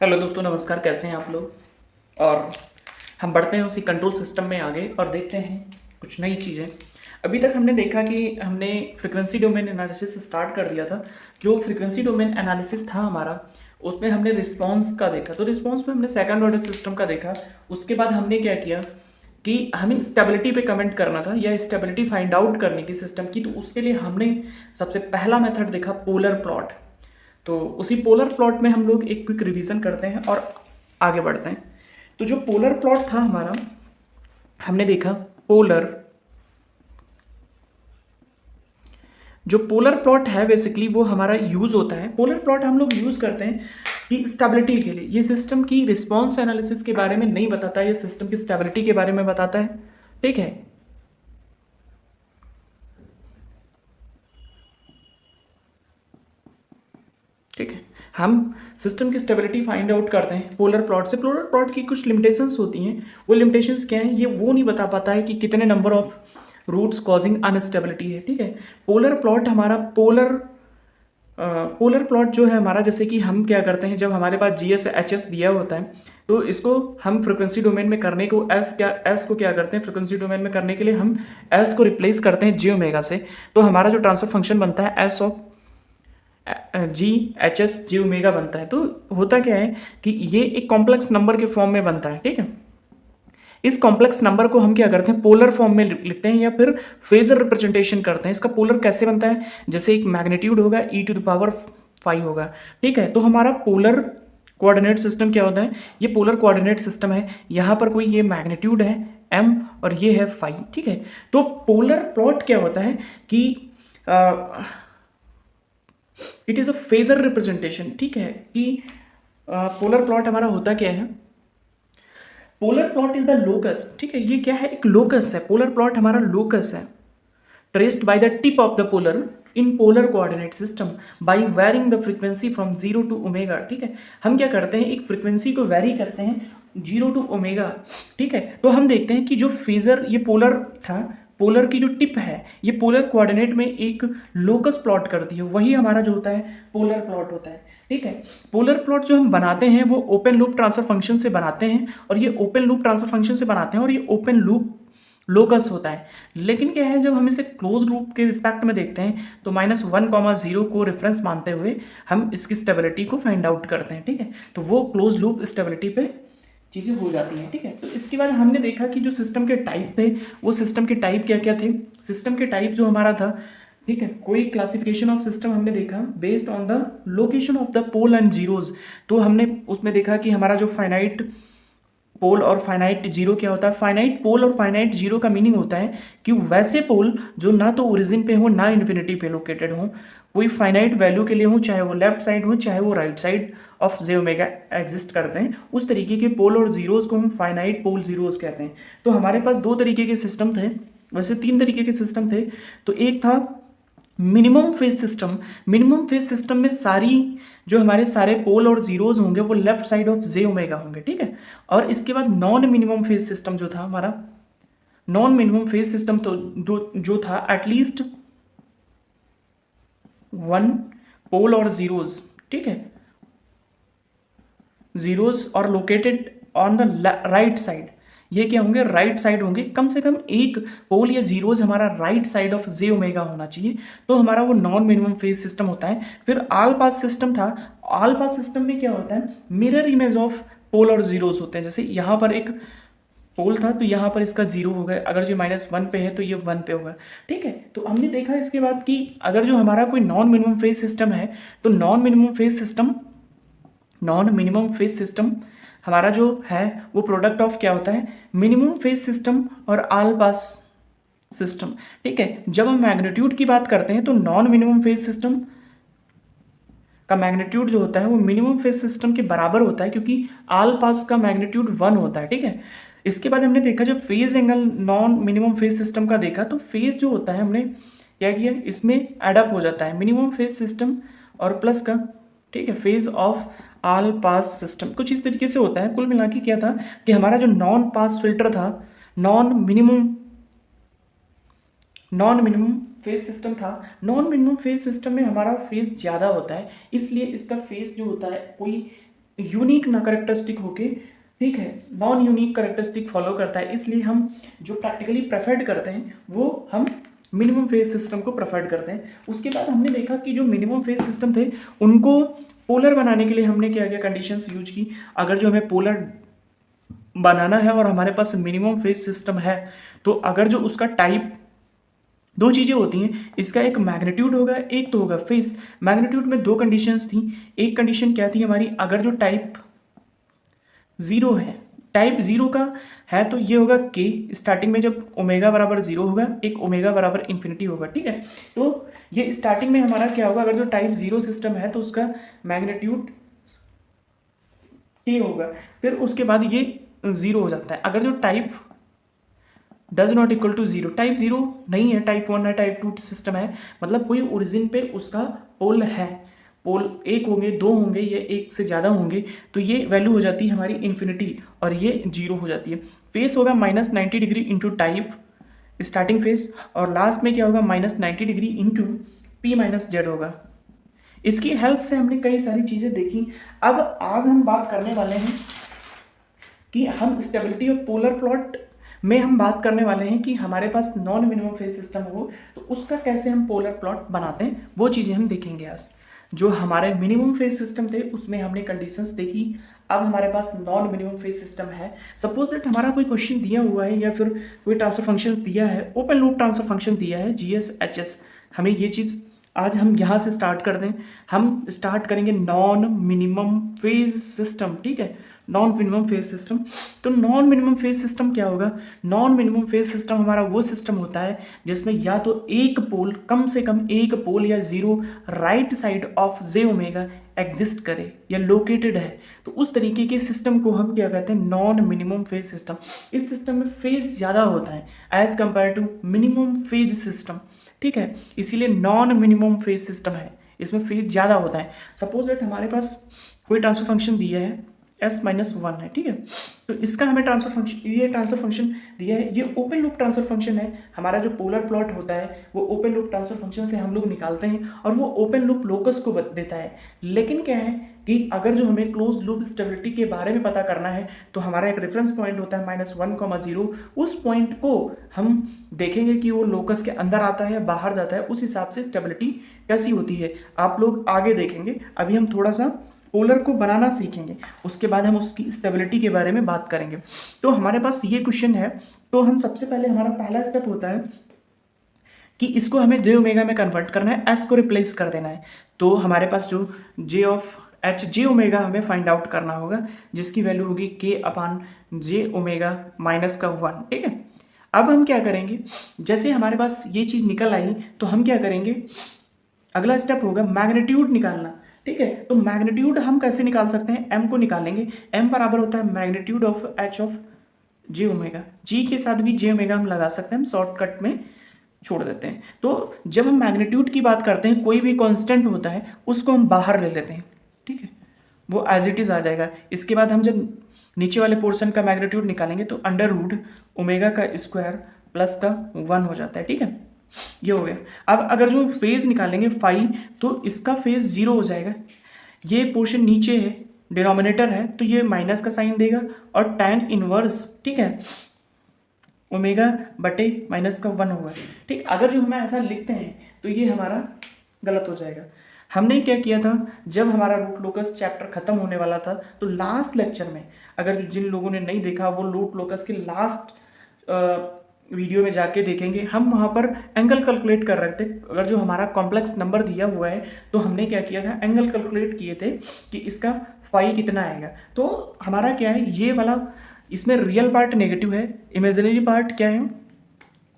Hello दोस्तों, नमस्कार। कैसे हैं आप लोग। और हम बढ़ते हैं उसी कंट्रोल सिस्टम में आगे और देखते हैं कुछ नई चीज़ें। अभी तक हमने देखा कि हमने फ्रीक्वेंसी डोमेन एनालिसिस स्टार्ट कर दिया था। जो फ्रीक्वेंसी डोमेन एनालिसिस था हमारा, उसमें हमने रिस्पांस का देखा। तो रिस्पांस में हमने सेकंड ऑर्डर सिस्टम का देखा। उसके बाद हमने क्या किया कि हमें स्टेबिलिटी पे कमेंट करना था या स्टेबिलिटी फाइंड आउट करनी थी सिस्टम की। तो उसके लिए हमने सबसे पहला मेथड देखा, पोलर प्लॉट। तो उसी पोलर प्लॉट में हम लोग एक क्विक रिवीजन करते हैं और आगे बढ़ते हैं। तो जो पोलर प्लॉट था हमारा, हमने देखा पोलर जो पोलर प्लॉट है बेसिकली वो हमारा यूज होता है। पोलर प्लॉट हम लोग यूज करते हैं कि स्टेबिलिटी के लिए। ये सिस्टम की रिस्पांस एनालिसिस के बारे में नहीं बताता, ये सिस्टम की स्टेबिलिटी के बारे में बताता है। ठीक है। ठीक है, हम सिस्टम की स्टेबिलिटी फाइंड आउट करते हैं पोलर प्लॉट से। पोलर प्लॉट की कुछ लिमिटेशंस होती हैं। वो लिमिटेशंस क्या हैं, ये वो नहीं बता पाता है कि कितने number of roots causing instability है। ठीक है। पोलर प्लॉट हमारा पोलर प्लॉट जो है हमारा, जैसे कि हम क्या करते हैं, जब हमारे पास जी एस एच एस दिया होता है तो इसको हम फ्रिक्वेंसी डोमेन में करने को एस को क्या करते हैं, फ्रिक्वेंसी डोमेन में करने के लिए हम एस को रिप्लेस करते हैं जी ओमेगा से। तो हमारा जो ट्रांसफर फंक्शन बनता है S of ji H S G omega बनता है। तो होता क्या है कि ये एक कॉम्प्लेक्स नंबर के फॉर्म में बनता है। ठीक है। इस कॉम्प्लेक्स नंबर को हम क्या करते हैं, पोलर फॉर्म में लिखते हैं या फिर फेजर रिप्रेजेंटेशन करते हैं। इसका पोलर कैसे बनता है, जैसे एक मैग्नीट्यूड होगा e⁵ होगा। ठीक है। तो हमारा पोलर कोऑर्डिनेट सिस्टम क्या होता है, ये पोलर कोऑर्डिनेट सिस्टम है। यहाँ पर कोई ये मैग्नीट्यूड है m और ये है फाई। ठीक है। तो पोलर प्लॉट क्या होता है कि it is a phasor representation. ठीक है। कि पोलर प्लॉट हमारा होता क्या है, polar plot is the locus. ठीक है। ये क्या है, एक लोकस है। पोलर प्लॉट हमारा लोकस है, traced by the tip of the polar in polar coordinate system by varying the frequency from 0 to omega. ठीक है। हम क्या करते हैं, एक फ्रीक्वेंसी को वेरी करते हैं 0 to ओमेगा। ठीक है। तो हम देखते हैं कि जो फेजर ये पोलर था, पोलर की जो टिप है ये पोलर कोऑर्डिनेट में एक लोकस प्लॉट करती है। वही हमारा जो होता है पोलर प्लॉट होता है। ठीक है। पोलर प्लॉट जो हम बनाते हैं वो ओपन लूप ट्रांसफर फंक्शन से बनाते हैं, और ये ओपन लूप ट्रांसफर फंक्शन से बनाते हैं और ये ओपन लूप लोकस होता है। लेकिन क्या है, जब हम इसे क्लोज लूप के रिस्पेक्ट में देखते हैं तो -1,0 को रेफरेंस मानते हुए हम इसकी स्टेबिलिटी को फाइंड आउट करते हैं। ठीक है। तो वो क्लोज लूप स्टेबिलिटी पे चीज़ें हो जाती हैं। ठीक है। तो इसके बाद हमने देखा कि जो सिस्टम के टाइप थे, वो सिस्टम के टाइप क्या क्या थे। सिस्टम के टाइप जो हमारा था, ठीक है, कोई क्लासिफिकेशन ऑफ सिस्टम हमने देखा based on the location of the pole and zeros. तो हमने उसमें देखा कि हमारा जो फाइनाइट पोल और फाइनाइट जीरो क्या होता है। फाइनाइट पोल और फाइनाइट जीरो का मीनिंग होता है कि वैसे पोल जो ना तो ओरिजिन पे हो ना इन्फिनिटी पे लोकेटेड हो, कोई फाइनाइट वैल्यू के लिए हो, चाहे वो लेफ्ट साइड हो चाहे वो right side of J omega exist करते हैं, उस तरीके के पोल और जीरोज को हम फाइनाइट पोल जीरोज कहते हैं। तो हमारे पास दो तरीके के सिस्टम थे, वैसे तीन तरीके के सिस्टम थे। तो एक था minimum phase system. Minimum phase system में सारी जो हमारे सारे पोल और जीरोज होंगे वो left side of J omega होंगे। ठीक है। और इसके बाद नॉन मिनिमम फेज सिस्टम जो था हमारा, नॉन मिनिमम फेज सिस्टम तो जो था एटलीस्ट वन पोल और जीरोज। ठीक है। जीरोज और located on the right side, ये क्या होंगे, राइट साइड होंगे। कम से कम एक पोल या जीरोज हमारा right side of J omega होना चाहिए, तो हमारा वो नॉन मिनिमम फेज सिस्टम होता है। फिर ऑल पास सिस्टम था। ऑल पास सिस्टम में क्या होता है, मिरर इमेज ऑफ पोल और जीरोज होते हैं। जैसे यहाँ पर एक पोल था तो यहाँ पर इसका जीरो होगा, अगर जो -1 पे है तो ये 1 पे होगा। ठीक है। तो हमने देखा इसके बाद कि अगर जो हमारा कोई नॉन मिनिमम फेज सिस्टम है तो नॉन मिनिमम फेज सिस्टम हमारा जो है वो प्रोडक्ट ऑफ क्या होता है, मिनिमम फेज सिस्टम और ऑल पास सिस्टम। ठीक है। जब हम मैग्नीट्यूड की बात करते हैं तो नॉन मिनिमम फेज सिस्टम का मैग्नीट्यूड जो होता है वो मिनिमम फेज सिस्टम के बराबर होता है, क्योंकि ऑल पास का मैग्नीट्यूड 1 होता है। ठीक है। इसके बाद हमने देखा जब phase angle non minimum phase system का देखा, तो फेज जो होता है हमने क्या किया, इसमें एडअप हो जाता है मिनिमम फेज सिस्टम और प्लस का, ठीक है, phase of all pass system. कुछ इस तरीके से होता है। कुल मिला के क्या था कि हमारा जो नॉन पास फिल्टर था, नॉन मिनिमम फेज सिस्टम था, नॉन मिनिमम फेज सिस्टम में हमारा फेज ज़्यादा होता है, इसलिए इसका फेज जो होता है कोई यूनिक ना करेक्टरिस्टिक होके, ठीक है, नॉन यूनिक करेक्टरिस्टिक फॉलो करता है, इसलिए हम जो प्रैक्टिकली प्रेफर्ड करते हैं वो हम मिनिमम फेज सिस्टम को प्रेफर्ड करते हैं। उसके बाद हमने देखा कि जो मिनिमम फेज सिस्टम थे उनको पोलर बनाने के लिए हमने क्या क्या कंडीशंस यूज की। अगर जो हमें पोलर बनाना है और हमारे पास मिनिमम फेज सिस्टम है, तो अगर जो उसका टाइप, दो चीज़ें होती हैं, इसका एक मैग्नीट्यूड होगा, एक तो होगा फेज। मैग्नीट्यूड में दो कंडीशंस थी। एक कंडीशन क्या थी हमारी, अगर जो टाइप जीरो है, टाइप जीरो का है तो ये होगा के स्टार्टिंग में जब ओमेगा बराबर जीरो होगा, एक ओमेगा बराबर इन्फिनिटी होगा, ठीक है। तो ये स्टार्टिंग में हमारा क्या होगा, अगर जो टाइप जीरो सिस्टम है तो उसका मैग्नीट्यूड के होगा, फिर उसके बाद ये जीरो हो जाता है। अगर जो type does not equal to zero, type zero नहीं है, टाइप वन है, टाइप टू सिस्टम है, मतलब कोई ओरिजिन पे उसका पोल है, पोल एक होंगे, दो होंगे या एक से ज़्यादा होंगे, तो ये वैल्यू हो जाती है हमारी इन्फिनिटी और ये जीरो हो जाती है। फेस होगा -90 degree into type starting phase, और लास्ट में क्या होगा -90 degree into P minus Z होगा। इसकी हेल्प से हमने कई सारी चीज़ें देखी। अब आज हम बात करने वाले हैं कि हम स्टेबिलिटी ऑफ पोलर प्लॉट में हम बात करने वाले हैं कि हमारे पास नॉन मिनिमम फेज सिस्टम हो तो उसका कैसे हम पोलर प्लॉट बनाते हैं, वो चीज़ें हम देखेंगे आज। जो हमारे मिनिमम फेज सिस्टम थे उसमें हमने कंडीशंस देखी। अब हमारे पास नॉन मिनिमम फेज सिस्टम है। सपोज दैट हमारा कोई क्वेश्चन दिया हुआ है या फिर कोई ट्रांसफर फंक्शन दिया है, ओपन लूप ट्रांसफर फंक्शन दिया है GS HS, हमें ये चीज़ आज हम यहाँ से स्टार्ट कर दें। हम स्टार्ट करेंगे नॉन मिनिमम फेज सिस्टम, ठीक है, नॉन मिनिमम फेज सिस्टम। तो नॉन मिनिमम फेज सिस्टम क्या होगा, नॉन मिनिमम फेज सिस्टम हमारा वो सिस्टम होता है जिसमें या तो एक पोल, कम से कम एक पोल या zero right side of J omega exist करे या लोकेटेड है, तो उस तरीके के सिस्टम को हम क्या कहते हैं, नॉन मिनिमम फेज सिस्टम। इस सिस्टम में फेज ज़्यादा होता है as compared to minimum phase system, ठीक है, इसीलिए नॉन मिनिमम फेज सिस्टम है, इसमें फेज ज़्यादा होता है। सपोज दैट हमारे पास कोई ट्रांसफर फंक्शन दिया है S-1 है, ठीक है, तो इसका हमें ट्रांसफर फंक्शन, ये ट्रांसफर फंक्शन दिया है, ये ओपन लूप ट्रांसफर फंक्शन है। हमारा जो पोलर प्लॉट होता है वो ओपन लूप ट्रांसफर फंक्शन से हम लोग निकालते हैं और वो ओपन लूप लोकस को देता है। लेकिन क्या है कि अगर जो हमें क्लोज लूप स्टेबिलिटी के बारे में पता करना है तो हमारा एक रेफरेंस पॉइंट होता है -1, उस पॉइंट को हम देखेंगे कि वो लोकस के अंदर आता है या बाहर जाता है, उस हिसाब से स्टेबिलिटी कैसी होती है आप लोग आगे देखेंगे। अभी हम थोड़ा सा पोलर को बनाना सीखेंगे, उसके बाद हम उसकी स्टेबिलिटी के बारे में बात करेंगे। तो हमारे पास ये क्वेश्चन है, तो हम सबसे पहले हमारा पहला स्टेप होता है कि इसको हमें जे ओमेगा में कन्वर्ट करना है, एस को रिप्लेस कर देना है। तो हमारे पास जो जे ऑफ एच जे ओमेगा हमें फाइंड आउट करना होगा, जिसकी वैल्यू होगी k/जे ओमेगा -1, ठीक है। अब हम क्या करेंगे, जैसे हमारे पास ये चीज़ निकल आई तो हम क्या करेंगे, अगला स्टेप होगा मैग्नीट्यूड निकालना, ठीक है। तो मैग्नीट्यूड हम कैसे निकाल सकते हैं, m को निकालेंगे, m बराबर होता है magnitude of h of J omega, G के साथ भी जे ओमेगा हम लगा सकते हैं, हम शॉर्टकट में छोड़ देते हैं। तो जब हम मैग्नीट्यूड की बात करते हैं, कोई भी कांस्टेंट होता है उसको हम बाहर ले लेते हैं, ठीक है, वो एज इट इज़ आ जाएगा। इसके बाद हम जब नीचे वाले पोर्शन का मैग्नीट्यूड निकालेंगे तो √ओमेगा का स्क्वायर प्लस का 1 हो जाता है, ठीक है, ये हो गया। अब अगर जो फेज निकालेंगे फाई, तो इसका फेज 0 हो जाएगा, ये पोर्शन नीचे है, डिनोमिनेटर है, तो ये माइनस का साइन देगा और tan इनवर्स, ठीक है, ओमेगा बटे -1 होगा, ठीक। अगर जो हमें ऐसा लिखते हैं तो ये हमारा गलत हो जाएगा। हमने क्या किया था, जब हमारा रूट लोकस चैप्टर खत्म होने वाला था तो लास्ट लेक्चर में, अगर जिन लोगों ने नहीं देखा वो रूट लोकस के लास्ट वीडियो में जाके देखेंगे, हम वहाँ पर एंगल कैलकुलेट कर रहे थे। अगर जो हमारा कॉम्प्लेक्स नंबर दिया हुआ है तो हमने क्या किया था, एंगल कैलकुलेट किए थे कि इसका फाई कितना आएगा। तो हमारा क्या है, ये वाला, इसमें रियल पार्ट नेगेटिव है, इमेजिनरी पार्ट क्या है,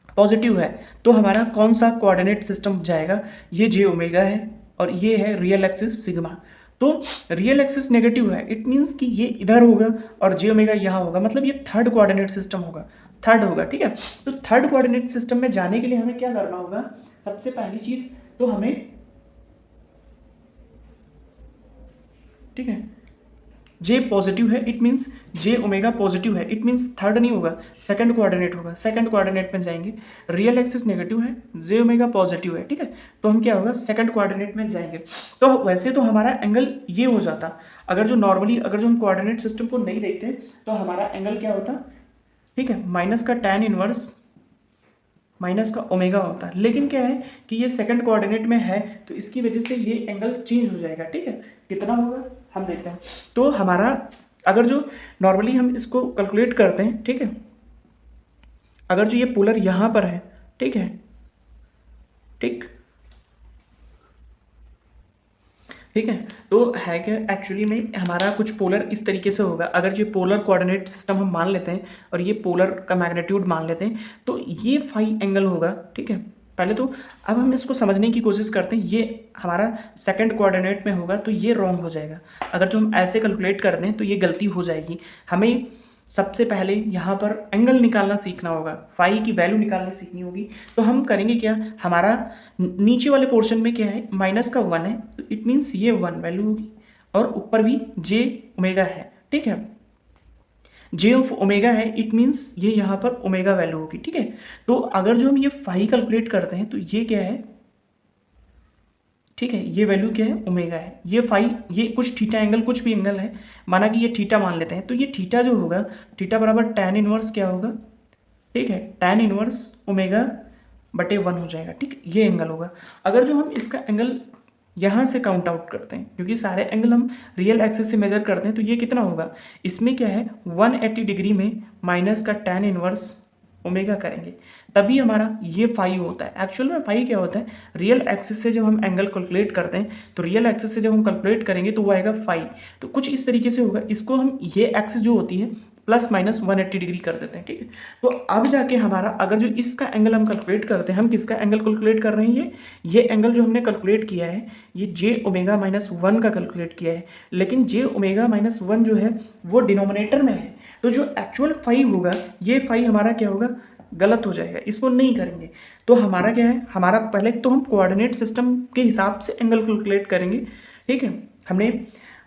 पॉजिटिव है। तो हमारा कौन सा कोऑर्डिनेट सिस्टम जाएगा, ये जे ओमेगा है और ये है रियल एक्सिस सिग्मा। तो रियल एक्सिस नेगेटिव है, इट मीन्स कि ये इधर होगा और जे ओमेगा यहाँ होगा, मतलब ये थर्ड कोऑर्डिनेट सिस्टम होगा, थर्ड होगा, ठीक है। तो थर्ड कोऑर्डिनेट सिस्टम में जाने के लिए हमें क्या करना होगा, सबसे पहली चीज तो हमें, ठीक है, जे पॉजिटिव है, it means J omega positive है, इट मीन्स थर्ड नहीं होगा, सेकंड कोऑर्डिनेट होगा। सेकंड कोऑर्डिनेट में जाएंगे, रियल एक्सिस नेगेटिव है, जे ओमेगा पॉजिटिव है, ठीक है, तो हम क्या होगा, सेकंड कोऑर्डिनेट में जाएंगे। तो वैसे तो हमारा एंगल ये हो जाता, अगर जो नॉर्मली अगर जो हम कोऑर्डिनेट सिस्टम को नहीं देखते तो हमारा एंगल क्या होता, ठीक है, माइनस का tan इनवर्स माइनस का ओमेगा होता है। लेकिन क्या है कि ये सेकंड कोऑर्डिनेट में है तो इसकी वजह से ये एंगल चेंज हो जाएगा, ठीक है। कितना होगा हम देखते हैं। तो हमारा अगर जो नॉर्मली हम इसको कैलकुलेट करते हैं, ठीक है, अगर जो ये पोलर यहाँ पर है, ठीक है, ठीक ठीक है, तो है क्या एक्चुअली में हमारा कुछ पोलर इस तरीके से होगा। अगर ये पोलर कोऑर्डिनेट सिस्टम हम मान लेते हैं और ये पोलर का मैग्नीट्यूड मान लेते हैं तो ये फाई एंगल होगा, ठीक है। पहले तो अब हम इसको समझने की कोशिश करते हैं। ये हमारा सेकंड कोऑर्डिनेट में होगा तो ये रॉन्ग हो जाएगा। अगर जो हम ऐसे कैलकुलेट कर दें तो ये गलती हो जाएगी। हमें सबसे पहले यहाँ पर एंगल निकालना सीखना होगा, फाई की वैल्यू निकालनी सीखनी होगी। तो हम करेंगे क्या, हमारा नीचे वाले पोर्शन में क्या है, माइनस का 1 है तो इट मीन्स ये 1 वैल्यू होगी और ऊपर भी जे ओमेगा है, ठीक है, जे ऑफ ओमेगा है, इट मीन्स ये यहाँ पर ओमेगा वैल्यू होगी, ठीक है। तो अगर जो हम ये फाई कैलकुलेट करते हैं तो ये क्या है, ठीक है, ये वैल्यू क्या है, ओमेगा है। ये फाई, ये कुछ थीटा एंगल, कुछ भी एंगल है, माना कि ये थीटा मान लेते हैं तो ये थीटा जो होगा, थीटा बराबर tan इनवर्स क्या होगा, ठीक है, tan इनवर्स ओमेगा बटे 1 हो जाएगा, ठीक, ये एंगल होगा। अगर जो हम इसका एंगल यहाँ से काउंट आउट करते हैं, क्योंकि सारे एंगल हम रियल एक्सिस से मेजर करते हैं, तो ये कितना होगा, इसमें क्या है 180 डिग्री में माइनस का tan इनवर्स ओमेगा करेंगे तभी हमारा ये फाई होता है। एक्चुअल में फाई क्या होता है, रियल एक्सिस से जब हम एंगल कैलकुलेट करते हैं तो रियल एक्सिस से जब हम कैलकुलेट करेंगे तो वो आएगा फाई। तो कुछ इस तरीके से होगा, इसको हम ये एक्सिस जो होती है प्लस माइनस 180 डिग्री कर देते हैं, ठीक है। तो अब जाके हमारा अगर जो इसका एंगल हम कैलकुलेट करते हैं, हम किसका एंगल कैलकुलेट कर रहे हैं, ये एंगल जो हमने कैलकुलेट किया है ये जे ओमेगा माइनस 1 का कैलकुलेट किया है। लेकिन जे ओमेगा माइनस 1 जो है वो डिनोमिनेटर में है, तो जो एक्चुअल फाई होगा ये फाई हमारा क्या होगा, गलत हो जाएगा, इसको नहीं करेंगे। तो हमारा क्या है, हमारा पहले तो हम कोऑर्डिनेट सिस्टम के हिसाब से एंगल कैलकुलेट करेंगे, ठीक है। हमने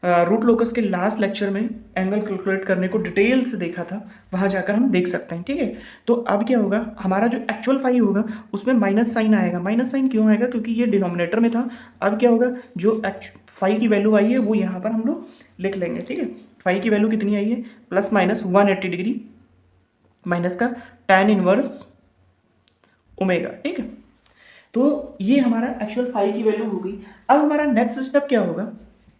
रूट लोकस के लास्ट लेक्चर में एंगल कैलकुलेट करने को डिटेल से देखा था, वहाँ जाकर हम देख सकते हैं, ठीक है। तो अब क्या होगा, हमारा जो एक्चुअल फाई होगा उसमें माइनस साइन आएगा। माइनस साइन क्यों आएगा, क्योंकि ये डिनोमिनेटर में था। अब क्या होगा, जो फाई की वैल्यू आई है वो यहाँ पर हम लोग लिख लेंगे, ठीक है। फाई की वैल्यू कितनी आई है, प्लस माइनस 180 डिग्री माइनस का tan इनवर्स ओमेगा, ठीक है। तो ये हमारा एक्चुअल फाई की वैल्यू हो गई। अब हमारा नेक्स्ट स्टेप क्या होगा,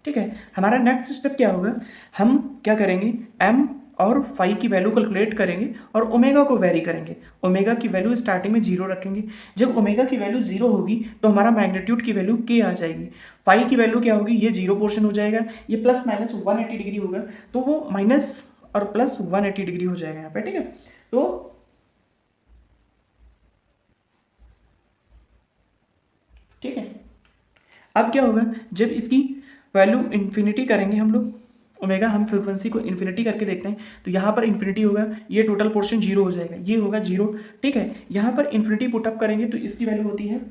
ठीक है, हमारा नेक्स्ट स्टेप क्या होगा, हम क्या करेंगे, m और फाई की वैल्यू कैलकुलेट करेंगे और ओमेगा को वेरी करेंगे। ओमेगा की वैल्यू स्टार्टिंग में 0 रखेंगे। जब ओमेगा की वैल्यू 0 होगी तो हमारा मैग्नीट्यूड की वैल्यू k आ जाएगी। फाई की वैल्यू क्या होगी, ये 0 पोर्शन हो जाएगा, ये प्लस माइनस 180 डिग्री होगा तो वो माइनस और प्लस 180 डिग्री हो जाएगा यहाँ पे, ठीक है। तो ठीक है, अब क्या होगा, जब इसकी वैल्यू इन्फिनिटी करेंगे हम लोग, ओमेगा हम फ्रीक्वेंसी को इन्फिनिटी करके देखते हैं तो यहाँ पर इन्फिनिटी होगा, ये टोटल पोर्शन 0 हो जाएगा, ये होगा 0, ठीक है। यहाँ पर इन्फिनिटी पुटअप करेंगे तो इसकी वैल्यू होती है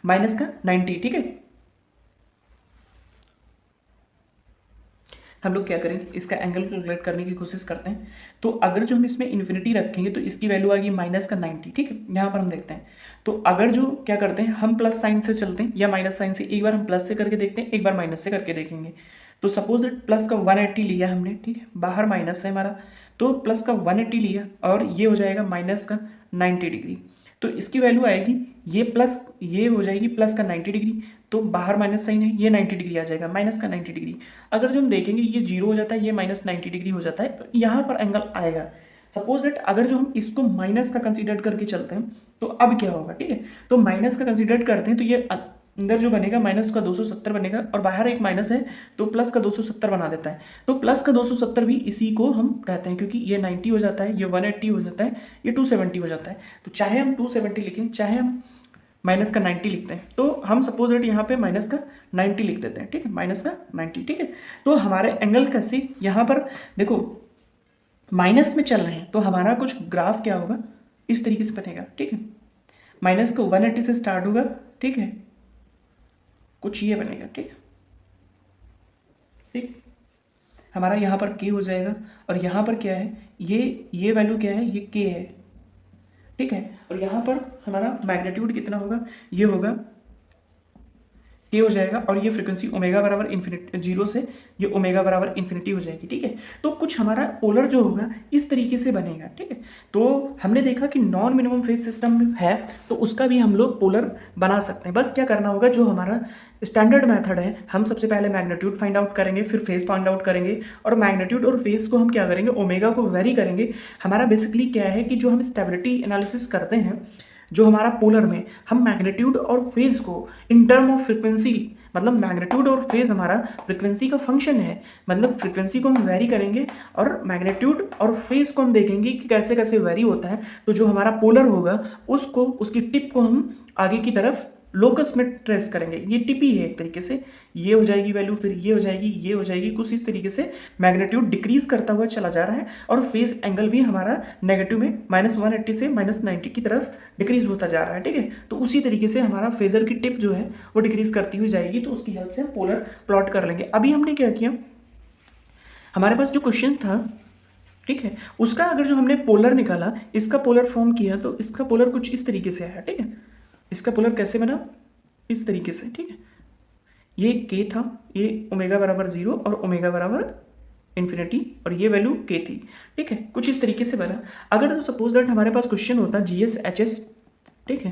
माइनस का 90, ठीक है। हम लोग क्या करेंगे, इसका एंगल कैलकुलेट करने की कोशिश करते हैं। तो अगर जो हम इसमें इन्फिनिटी रखेंगे तो इसकी वैल्यू आएगी माइनस का 90, ठीक है। यहाँ पर हम देखते हैं तो अगर जो क्या करते हैं, हम प्लस साइन से चलते हैं या माइनस साइन से, एक बार हम प्लस से करके देखते हैं, एक बार माइनस से करके देखेंगे। तो सपोज दैट प्लस का 180 लिया हमने, ठीक है, बाहर माइनस है हमारा, तो प्लस का 180 लिया और ये हो जाएगा माइनस का 90 डिग्री। तो इसकी वैल्यू आएगी, ये प्लस ये हो जाएगी प्लस का 90 डिग्री, तो बाहर माइनस साइन है, ये 90 डिग्री आ जाएगा, माइनस का 90 डिग्री। अगर जो हम देखेंगे ये 0 हो जाता है, ये माइनस 90 डिग्री हो जाता है, तो यहाँ पर एंगल आएगा। सपोज दैट अगर जो हम इसको माइनस का कंसीडर करके चलते हैं तो अब क्या होगा, ठीक है। तो माइनस का कंसीडर करते हैं तो ये अंदर जो बनेगा माइनस का 270 बनेगा और बाहर एक माइनस है तो प्लस का 270 बना देता है। तो प्लस का 270 भी इसी को हम कहते हैं, क्योंकि ये 90 हो जाता है, ये 180 हो जाता है, ये 270 हो जाता है। तो चाहे हम 270 लिखें, चाहे हम माइनस का 90 लिखते हैं, तो हम सपोज दैट यहाँ पे माइनस का 90 लिख देते हैं, ठीक है, माइनस का 90, ठीक है। तो हमारे एंगल कैसे, यहाँ पर देखो माइनस में चल रहे हैं तो हमारा कुछ ग्राफ क्या होगा, इस तरीके से बनेगा, ठीक है। माइनस को 180 से स्टार्ट होगा, ठीक है, कुछ ये बनेगा, ठीक, ठीक। हमारा यहाँ पर k हो जाएगा और यहाँ पर क्या है, ये वैल्यू क्या है, ये k है, ठीक है। और यहाँ पर हमारा मैग्नीट्यूड कितना होगा, ये होगा के हो जाएगा, और ये फ्रीक्वेंसी ओमेगा बराबर इन्फिनिटी 0 से ये ओमेगा बराबर इन्फिनिटी हो जाएगी, ठीक है। तो कुछ हमारा पोलर जो होगा इस तरीके से बनेगा, ठीक है। तो हमने देखा कि नॉन मिनिमम फेज सिस्टम है तो उसका भी हम लोग पोलर बना सकते हैं। बस क्या करना होगा, जो हमारा स्टैंडर्ड मेथड है, हम सबसे पहले मैग्नीट्यूड फाइंड आउट करेंगे, फिर फेज फाइंड आउट करेंगे, और मैग्नीट्यूड और फेज को हम क्या करेंगे, ओमेगा को वेरी करेंगे। हमारा बेसिकली क्या है कि जो हम स्टेबिलिटी एनालिसिस करते हैं, जो हमारा पोलर में हम मैग्नीट्यूड और फेज को इन टर्म ऑफ फ्रिक्वेंसी, मतलब मैग्नीट्यूड और फेज हमारा फ्रिक्वेंसी का फंक्शन है, मतलब फ्रिक्वेंसी को हम वेरी करेंगे और मैग्नीट्यूड और फेज को हम देखेंगे कि कैसे कैसे वेरी होता है। तो जो हमारा पोलर होगा उसको, उसकी टिप को हम आगे की तरफ लोकस में ट्रेस करेंगे। ये टिप ही है एक तरीके से, ये हो जाएगी वैल्यू, फिर ये हो जाएगी, ये हो जाएगी, कुछ इस तरीके से मैग्नीट्यूड डिक्रीज करता हुआ चला जा रहा है, और फेज एंगल भी हमारा नेगेटिव में -180 से -90 की तरफ डिक्रीज होता जा रहा है, ठीक है। तो उसी तरीके से हमारा फेजर की टिप जो है वो डिक्रीज करती हुई जाएगी, तो उसकी हेल्प से हम पोलर प्लॉट कर लेंगे। अभी हमने क्या किया, हमारे पास जो क्वेश्चन था, ठीक है, उसका अगर जो हमने पोलर निकाला, इसका पोलर फॉर्म किया, तो इसका पोलर कुछ इस तरीके से है, ठीक है। इसका पोलर कैसे बना, इस तरीके से, ठीक है। ये के था, ये ओमेगा बराबर 0 और ओमेगा बराबर इन्फिनिटी, और ये वैल्यू के थी, ठीक है। कुछ इस तरीके से बना। अगर सपोज दैट हमारे पास क्वेश्चन होता GS HS, ठीक है,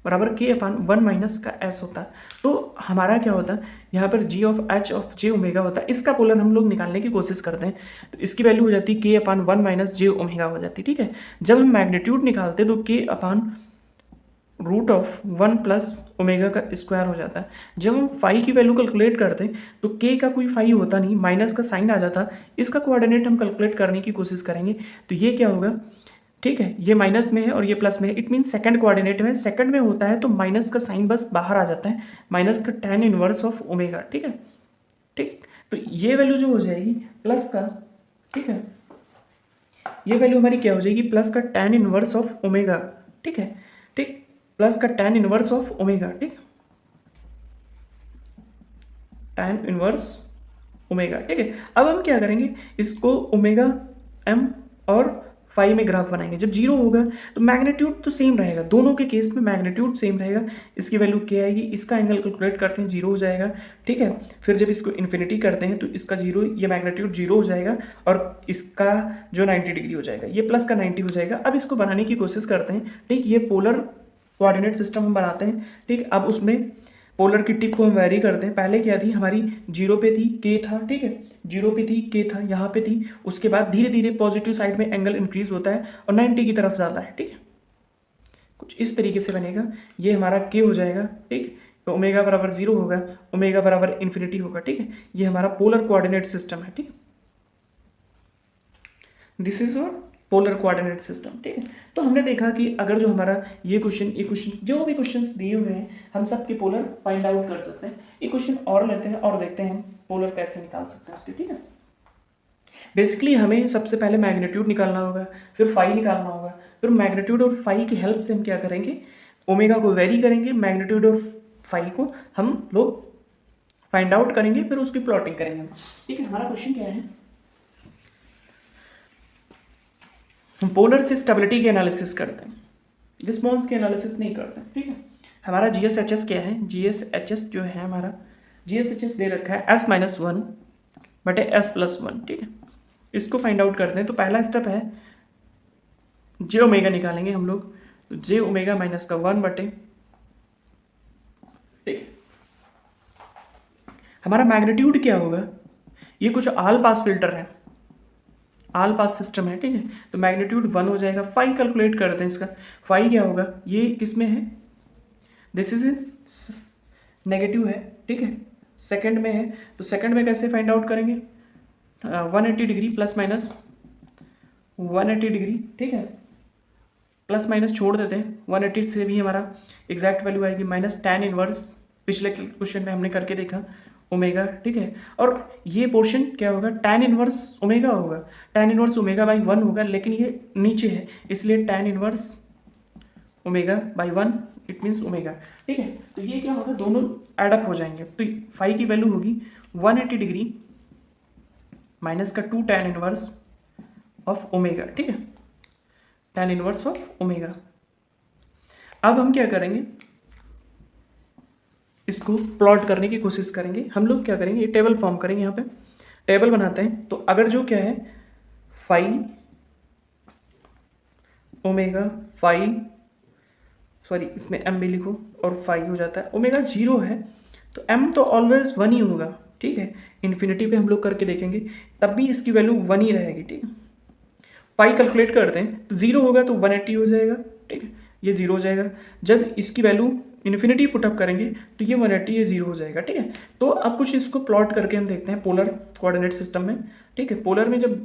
बराबर K/1 माइनस का S होता, तो हमारा क्या होता, यहाँ पर G of H of J omega होता। इसका पोलर हम लोग निकालने की कोशिश करते हैं, तो इसकी वैल्यू हो जाती K/1 माइनस J ओमेगा हो जाती, ठीक है। जब हम मैग्नीट्यूड निकालते तो K/√1 प्लस ओमेगा का स्क्वायर हो जाता है। जब हम फाई की वैल्यू कैलकुलेट करते हैं तो K का कोई फाई होता नहीं, माइनस का साइन आ जाता। इसका कोऑर्डिनेट हम कैलकुलेट करने की कोशिश करेंगे, तो ये क्या होगा, ठीक है, ये माइनस में है और ये प्लस में है, इट मीन सेकंड कोऑर्डिनेट में, सेकंड में होता है तो माइनस का साइन बस बाहर आ जाता है, माइनस का tan इनवर्स ऑफ ओमेगा, ठीक है, ठीक। तो ये वैल्यू जो हो जाएगी प्लस का, ठीक है, ये वैल्यू हमारी क्या हो जाएगी, प्लस का tan इनवर्स ऑफ ओमेगा, ठीक है, ठीक, प्लस का tan इनवर्स ऑफ ओमेगा, ठीक, tan इनवर्स ओमेगा, ठीक है। अब हम क्या करेंगे, इसको ओमेगा m और फाई में ग्राफ बनाएंगे। जब 0 होगा तो मैग्नीट्यूड तो सेम रहेगा, दोनों के केस में मैग्नीट्यूड सेम रहेगा। इसकी वैल्यू क्या आएगी, इसका एंगल कैलकुलेट करते हैं 0 हो जाएगा, ठीक है। फिर जब इसको इन्फिनिटी करते हैं तो इसका 0, ये मैग्नीट्यूड 0 हो जाएगा, और इसका जो 90 डिग्री हो जाएगा, ये प्लस का 90 हो जाएगा। अब इसको बनाने की कोशिश करते हैं, ठीक, ये पोलर कोऑर्डिनेट सिस्टम हम बनाते हैं, ठीक। अब उसमें पोलर की टिप को हम वेरी करते हैं। पहले क्या थी हमारी, 0 पे थी, के था, ठीक है, 0 पे थी, के था, यहाँ पे थी। उसके बाद धीरे धीरे पॉजिटिव साइड में एंगल इंक्रीज होता है और 90 की तरफ जाता है, ठीक है। कुछ इस तरीके से बनेगा, ये हमारा के हो जाएगा, ठीक, तो ओमेगा बराबर 0 होगा, ओमेगा बराबर इन्फिनिटी होगा, ठीक है। ये हमारा पोलर कोऑर्डिनेट सिस्टम है, ठीक। दिस इज और पोलर कोऑर्डिनेट सिस्टम, ठीक है। तो हमने देखा कि अगर जो हमारा ये क्वेश्चन जो भी क्वेश्चंस दिए हुए हैं, हम सब के पोलर फाइंड आउट कर सकते हैं। एक क्वेश्चन और लेते हैं और देखते हैं पोलर कैसे निकाल सकते हैं उसके, ठीक है। बेसिकली हमें सबसे पहले मैग्नीट्यूड निकालना होगा, फिर फाई निकालना होगा, फिर मैग्नीट्यूड और फाई की हेल्प से हम क्या करेंगे, ओमेगा को वेरी करेंगे, मैग्नीट्यूड और फाई को हम लोग फाइंड आउट करेंगे, फिर उसकी प्लॉटिंग करेंगे, ठीक है। हमारा क्वेश्चन क्या है, हम पोलर से स्टेबिलिटी के एनालिसिस करते हैं, रिस्पॉन्स के एनालिसिस नहीं करते, ठीक है। हमारा GSHS क्या है, GSHS जो है हमारा, GSHS दे रखा है S-1 बटे S+1, ठीक है। इसको फाइंड आउट करते हैं। तो पहला स्टेप है J ओमेगा निकालेंगे हम लोग, तो J ओमेगा माइनस का 1 बटे, ठीक। हमारा मैग्नीट्यूड क्या होगा, ये कुछ ऑल पास फिल्टर है, ऑल पास सिस्टम है, ठीक है। तो मैग्नीट्यूड 1 हो जाएगा। फाई कैलकुलेट करते हैं इसका, फाई क्या होगा, ये किस में है, दिस इज नेगेटिव है, ठीक है, सेकंड में है। तो सेकंड में कैसे फाइंड आउट करेंगे, 180 डिग्री प्लस माइनस 180 डिग्री, ठीक है, प्लस माइनस छोड़ देते हैं, 180 से भी हमारा एग्जैक्ट वैल्यू आएगी माइनस tan इनवर्स, पिछले क्वेश्चन में हमने करके देखा, ओमेगा, ठीक है। और ये पोर्शन क्या होगा, tan इनवर्स ओमेगा होगा, tan इनवर्स ओमेगा बाई 1 होगा, लेकिन ये नीचे है इसलिए tan inverse omega by 1, it means omega, ठीक है। तो ये क्या होगा, दोनों एडअप हो जाएंगे। तो फाई की वैल्यू होगी 180 डिग्री माइनस का 2 tan इनवर्स ऑफ ओमेगा, ठीक है, tan इनवर्स ऑफ ओमेगा। अब हम क्या करेंगे, इसको प्लॉट करने की कोशिश करेंगे। हम लोग क्या करेंगे, ये टेबल फॉर्म करेंगे, यहाँ पे टेबल बनाते हैं। तो अगर जो क्या है फाई ओमेगा फाई, सॉरी इसमें एम भी लिखो और फाई हो जाता है, ओमेगा 0 है तो एम तो ऑलवेज 1 ही होगा, ठीक है। इन्फिनिटी पे हम लोग करके देखेंगे तब भी इसकी वैल्यू 1 ही रहेगी, ठीक है। पाई कैलकुलेट करते हैं तो 0 होगा तो 180 हो जाएगा, ठीक है, ये 0 हो जाएगा। जब इसकी वैल्यू इन्फिनिटी पुटअप करेंगे तो ये 180 ये 0 हो जाएगा, ठीक है। तो अब कुछ इसको प्लॉट करके हम देखते हैं पोलर कोऑर्डिनेट सिस्टम में, ठीक है। पोलर में जब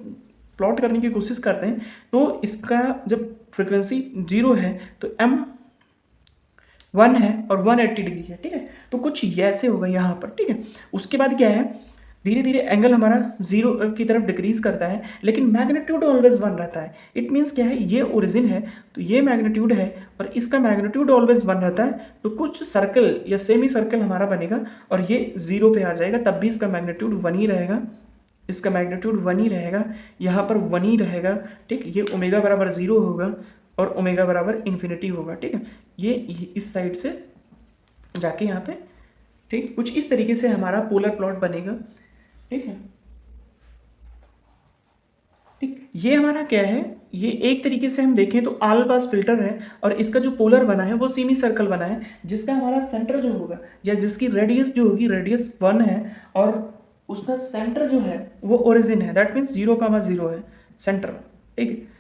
प्लॉट करने की कोशिश करते हैं तो इसका जब फ्रिक्वेंसी 0 है तो एम 1 है और 180 डिग्री है, ठीक है। तो कुछ ऐसे होगा यहाँ पर, ठीक है। उसके बाद क्या है, धीरे धीरे एंगल हमारा 0 की तरफ डिक्रीज करता है, लेकिन मैग्नीट्यूड ऑलवेज 1 रहता है। इट मीन्स क्या है, ये ओरिजिन है तो ये मैग्नीट्यूड है और इसका मैग्नीट्यूड ऑलवेज 1 रहता है। तो कुछ सर्कल या सेमी सर्कल हमारा बनेगा और ये 0 पे आ जाएगा, तब भी इसका मैग्नीट्यूड 1 ही रहेगा, इसका मैग्नीट्यूड 1 ही रहेगा, यहाँ पर 1 ही रहेगा, ठीक। ये ओमेगा बराबर 0 होगा और ओमेगा बराबर इन्फिनिटी होगा, ठीक है। ये इस साइड से जाके यहाँ पे, ठीक, कुछ इस तरीके से हमारा पोलर प्लॉट बनेगा, ठीक है। ठीक, ये हमारा क्या है, ये एक तरीके से हम देखें तो ऑल पास फिल्टर है और इसका जो पोलर बना है वो सेमी सर्कल बना है, जिसका हमारा सेंटर जो होगा या जिसकी रेडियस जो होगी रेडियस 1 है और उसका सेंटर जो है वो ओरिजिन है, दैट मीन्स 0,0 है सेंटर, ठीक है।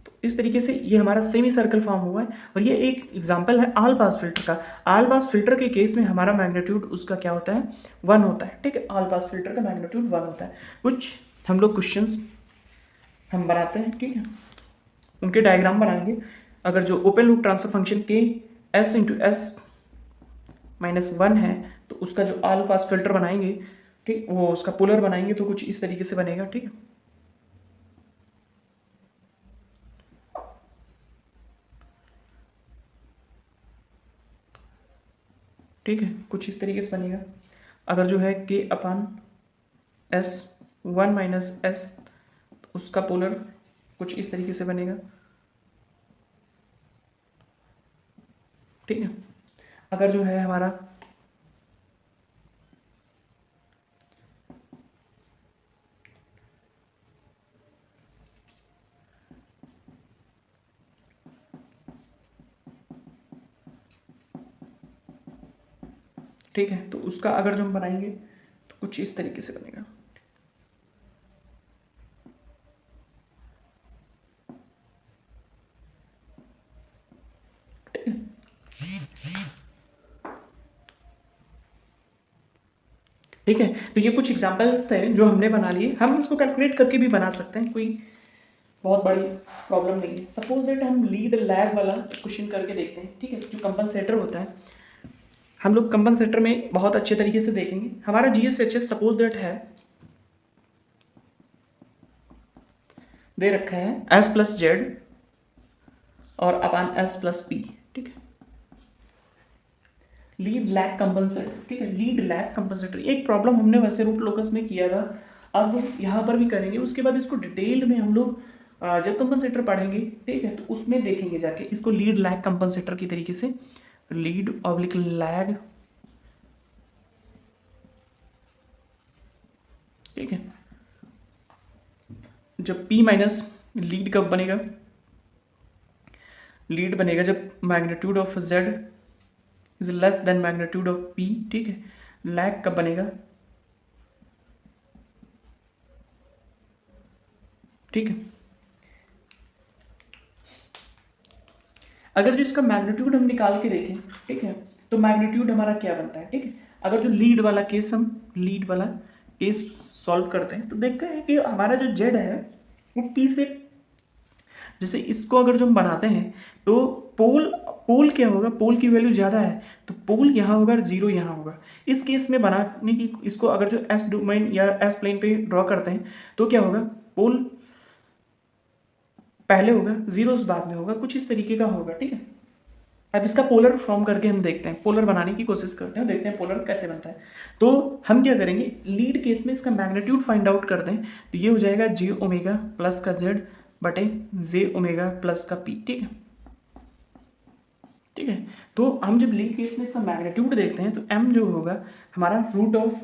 तो इस तरीके से ये हमारा सेमी सर्कल फॉर्म हुआ है और ये एक एग्जांपल है ऑल पास फिल्टर का। ऑल पास फिल्टर के केस में हमारा मैग्नीट्यूड उसका क्या होता है, 1 होता है, ठीक है। ऑल पास फिल्टर का मैग्नीट्यूड 1 होता है। कुछ हम लोग क्वेश्चंस हम बनाते हैं, ठीक है, उनके डायग्राम बनाएंगे। अगर जो ओपन लूप ट्रांसफर फंक्शन के एस इंटू एस माइनस 1 है तो उसका जो ऑल पास फिल्टर बनाएंगे, ठीक, वो उसका पोलर बनाएंगे तो कुछ इस तरीके से बनेगा, ठीक है। ठीक है, कुछ इस तरीके से बनेगा। अगर जो है के अपान एस 1 माइनस एस, उसका पोलर कुछ इस तरीके से बनेगा, ठीक है। अगर जो है हमारा ठीक है, तो उसका अगर जो हम बनाएंगे तो कुछ इस तरीके से बनेगा। ठीक है, तो ये कुछ एग्जांपल्स थे जो हमने बना लिए। हम इसको कैलकुलेट करके भी बना सकते हैं, कोई बहुत बड़ी प्रॉब्लम नहीं है। सपोज दैट हम लीड लैग वाला क्वेश्चन करके देखते हैं, ठीक है। जो कंपनसेटर होता है, हम लोग कंपनसेटर में बहुत अच्छे तरीके से देखेंगे। हमारा GSHS सपोज दैट है, दे रखा है S प्लस जेड और अपान S प्लस पी, ठीक है। लीड लैग कंपनसेटर, ठीक है, लीड लैग कंपनसेटर एक प्रॉब्लम हमने वैसे रूट लोकस में किया था, अब यहाँ पर भी करेंगे। उसके बाद इसको डिटेल में हम लोग जब कंपनसेटर पढ़ेंगे, ठीक है, तो उसमें देखेंगे जाके इसको लीड लैग कंपनसेटर की तरीके से, लीड ऑब्लिक लैग, ठीक है। जब P माइनस लीड कब बनेगा, लीड बनेगा जब magnitude of Z is less than magnitude of P, ठीक है। लैग कब बनेगा, ठीक है। अगर जो इसका मैग्नीट्यूड हम निकाल के देखें, ठीक है, तो मैग्नीट्यूड हमारा क्या बनता है, ठीक है। अगर जो लीड वाला केस, हम लीड वाला केस सॉल्व करते हैं तो देखते हैं कि हमारा जो जेड है वो P से, जैसे इसको अगर जो हम बनाते हैं तो पोल क्या होगा, पोल की वैल्यू ज़्यादा है तो पोल यहाँ होगा और 0 यहाँ होगा। इस केस में बनाने की, इसको अगर जो एस डोमेन या एस प्लेन पे ड्रॉ करते हैं तो क्या होगा, पोल पहले होगा, 0 बाद में होगा, कुछ इस तरीके का होगा, ठीक है। अब इसका पोलर फॉर्म करके हम देखते हैं, पोलर बनाने की कोशिश करते हैं, देखते हैं पोलर कैसे बनता है। तो हम क्या करेंगे, लीड केस में इसका मैग्नीट्यूड फाइंड आउट करते हैं तो ये हो जाएगा जे ओमेगा प्लस का जेड बटे जे ओमेगा प्लस का पी, ठीक है। ठीक है। तो हम जब लीड केस में इसका मैग्नीट्यूड देखते हैं तो m जो होगा हमारा root of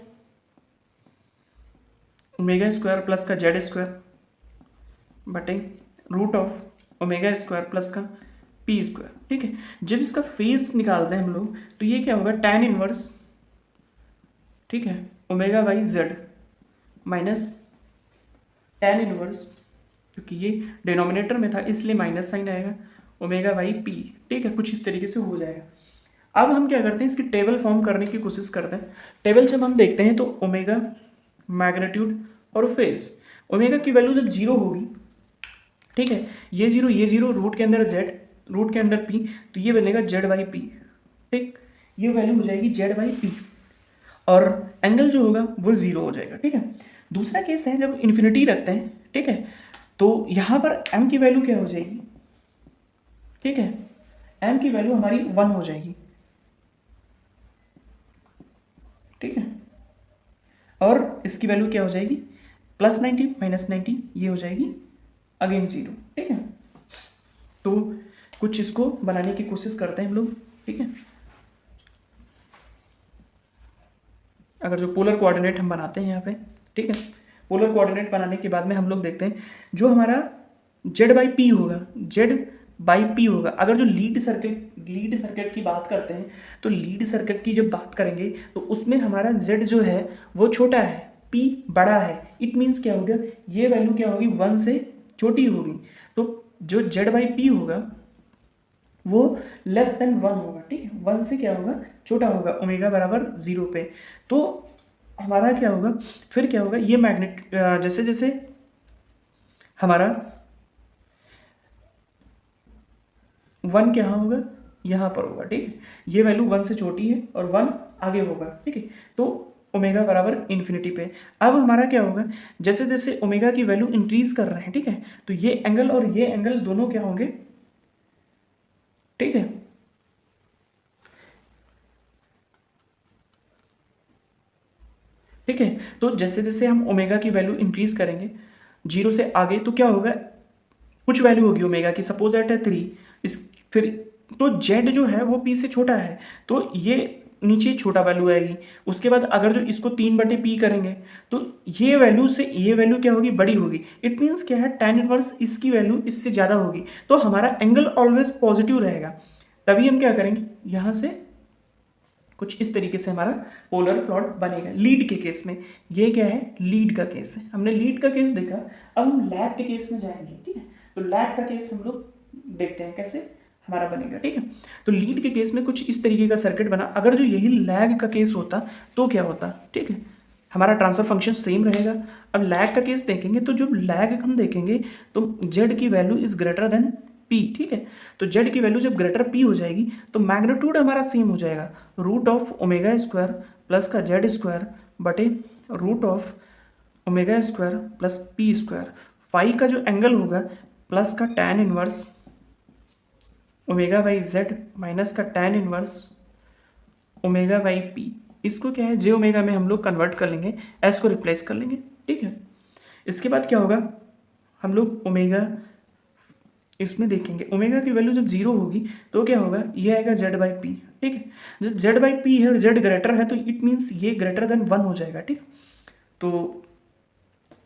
omega square plus का जेड स्क्वायर बटे root of omega square plus का पी स्क्वायर, ठीक है। जब इसका फेस निकालते हैं हम लोग तो ये क्या होगा tan इनवर्स, ठीक है, omega by z minus tan inverse, क्योंकि ये डिनोमिनेटर में था इसलिए माइनस साइन आएगा, ओमेगा बाई पी, ठीक है। कुछ इस तरीके से हो जाएगा। अब हम क्या करते हैं, इसकी टेबल फॉर्म करने की कोशिश करते हैं। टेबल जब हम देखते हैं तो ओमेगा, मैग्नीट्यूड और फेस, ओमेगा की वैल्यू जब जीरो होगी, ठीक है, ये जीरो रूट के अंदर जेड, रूट के अंदर पी, तो ये बनेगा जेड बाई पी, ठीक, ये वैल्यू हो जाएगी जेड बाई पी, और एंगल जो होगा वो जीरो हो जाएगा, ठीक है। दूसरा केस है जब इन्फिनिटी रखते हैं, ठीक है, तो यहाँ पर m की वैल्यू क्या हो जाएगी, ठीक है, m की वैल्यू हमारी 1 हो जाएगी, ठीक है, और इसकी वैल्यू क्या हो जाएगी प्लस 90 माइनस 90, ये हो जाएगी अगेन जीरो, ठीक है। तो कुछ इसको बनाने की कोशिश करते हैं हम लोग, ठीक है। अगर जो पोलर कोऑर्डिनेट हम बनाते हैं यहाँ पे, ठीक है, पोलर कोऑर्डिनेट बनाने के बाद में हम लोग देखते हैं जो हमारा जेड बाई पी होगा, जेड बाई पी होगा। अगर जो लीड सर्किट की बात करते हैं तो लीड सर्किट की जब बात करेंगे तो उसमें हमारा जेड जो है वो छोटा है, पी बड़ा है। इट मीन्स क्या होगा, ये वैल्यू क्या होगी 1 से छोटी होगी, तो जो जेड बाई पी होगा वो लेस देन 1 होगा, ठीक है, 1 से क्या होगा छोटा होगा, ओमेगा बराबर 0 पे। तो हमारा क्या होगा, फिर क्या होगा, ये मैग्नेट जैसे जैसे हमारा 1 क्या होगा यहाँ पर होगा, ठीक है, ये वैल्यू 1 से छोटी है और 1 आगे होगा, ठीक है, तो ओमेगा बराबर इन्फिनिटी पे। अब हमारा क्या होगा, जैसे जैसे ओमेगा की वैल्यू इंक्रीज कर रहे हैं, ठीक है, तो ये एंगल और ये एंगल दोनों क्या होंगे, ठीक है, ठीक है। तो जैसे जैसे हम ओमेगा की वैल्यू इंक्रीज करेंगे 0 से आगे तो क्या होगा, कुछ वैल्यू होगी ओमेगा की, सपोज दैट है 3, इस फिर तो जेड जो है वो पी से छोटा है, तो ये नीचे छोटा वैल्यू आएगी। उसके बाद अगर जो इसको 3/p करेंगे तो ये वैल्यू से ये वैल्यू क्या होगी, बड़ी होगी। इट मीन्स क्या है, tan इनवर्स इसकी वैल्यू इससे ज़्यादा होगी, तो हमारा एंगल ऑलवेज पॉजिटिव रहेगा। तभी हम क्या करेंगे, यहाँ से कुछ इस तरीके से हमारा पोलर प्लॉट बनेगा। लीड के केस में ये क्या है, लीड का केस है, हमने लीड का केस देखा। अब हम लैग के केस में जाएंगे, ठीक है, तो लैग का केस हम लोग देखते हैं कैसे हमारा बनेगा, ठीक है। तो लीड के केस में कुछ इस तरीके का सर्किट बना। अगर जो यही लैग का केस होता तो क्या होता, ठीक है, हमारा ट्रांसफर फंक्शन सेम रहेगा। अब लैग का केस देखेंगे तो जो लैग हम देखेंगे तो जेड की value is greater than P, ठीक है, तो जेड की वैल्यू जब ग्रेटर पी हो जाएगी तो मैग्नीट्यूड हमारा सेम हो जाएगा, root of omega square plus का जेड स्क्वायर बटे root of omega square plus P square. Phi का जो एंगल होगा प्लस का tan inverse omega by z minus का tan inverse omega by P. इसको क्या है, जे ओमेगा में हम लोग कन्वर्ट कर लेंगे, एस को रिप्लेस कर लेंगे, ठीक है। इसके बाद क्या होगा, हम लोग ओमेगा इसमें देखेंगे, ओमेगा की वैल्यू जब 0 होगी तो क्या होगा, ये आएगा जेड बाई पी, ठीक है। जब जेड बाई पी है और जेड ग्रेटर है तो इट मीन्स ये ग्रेटर देन 1 हो जाएगा, ठीक। तो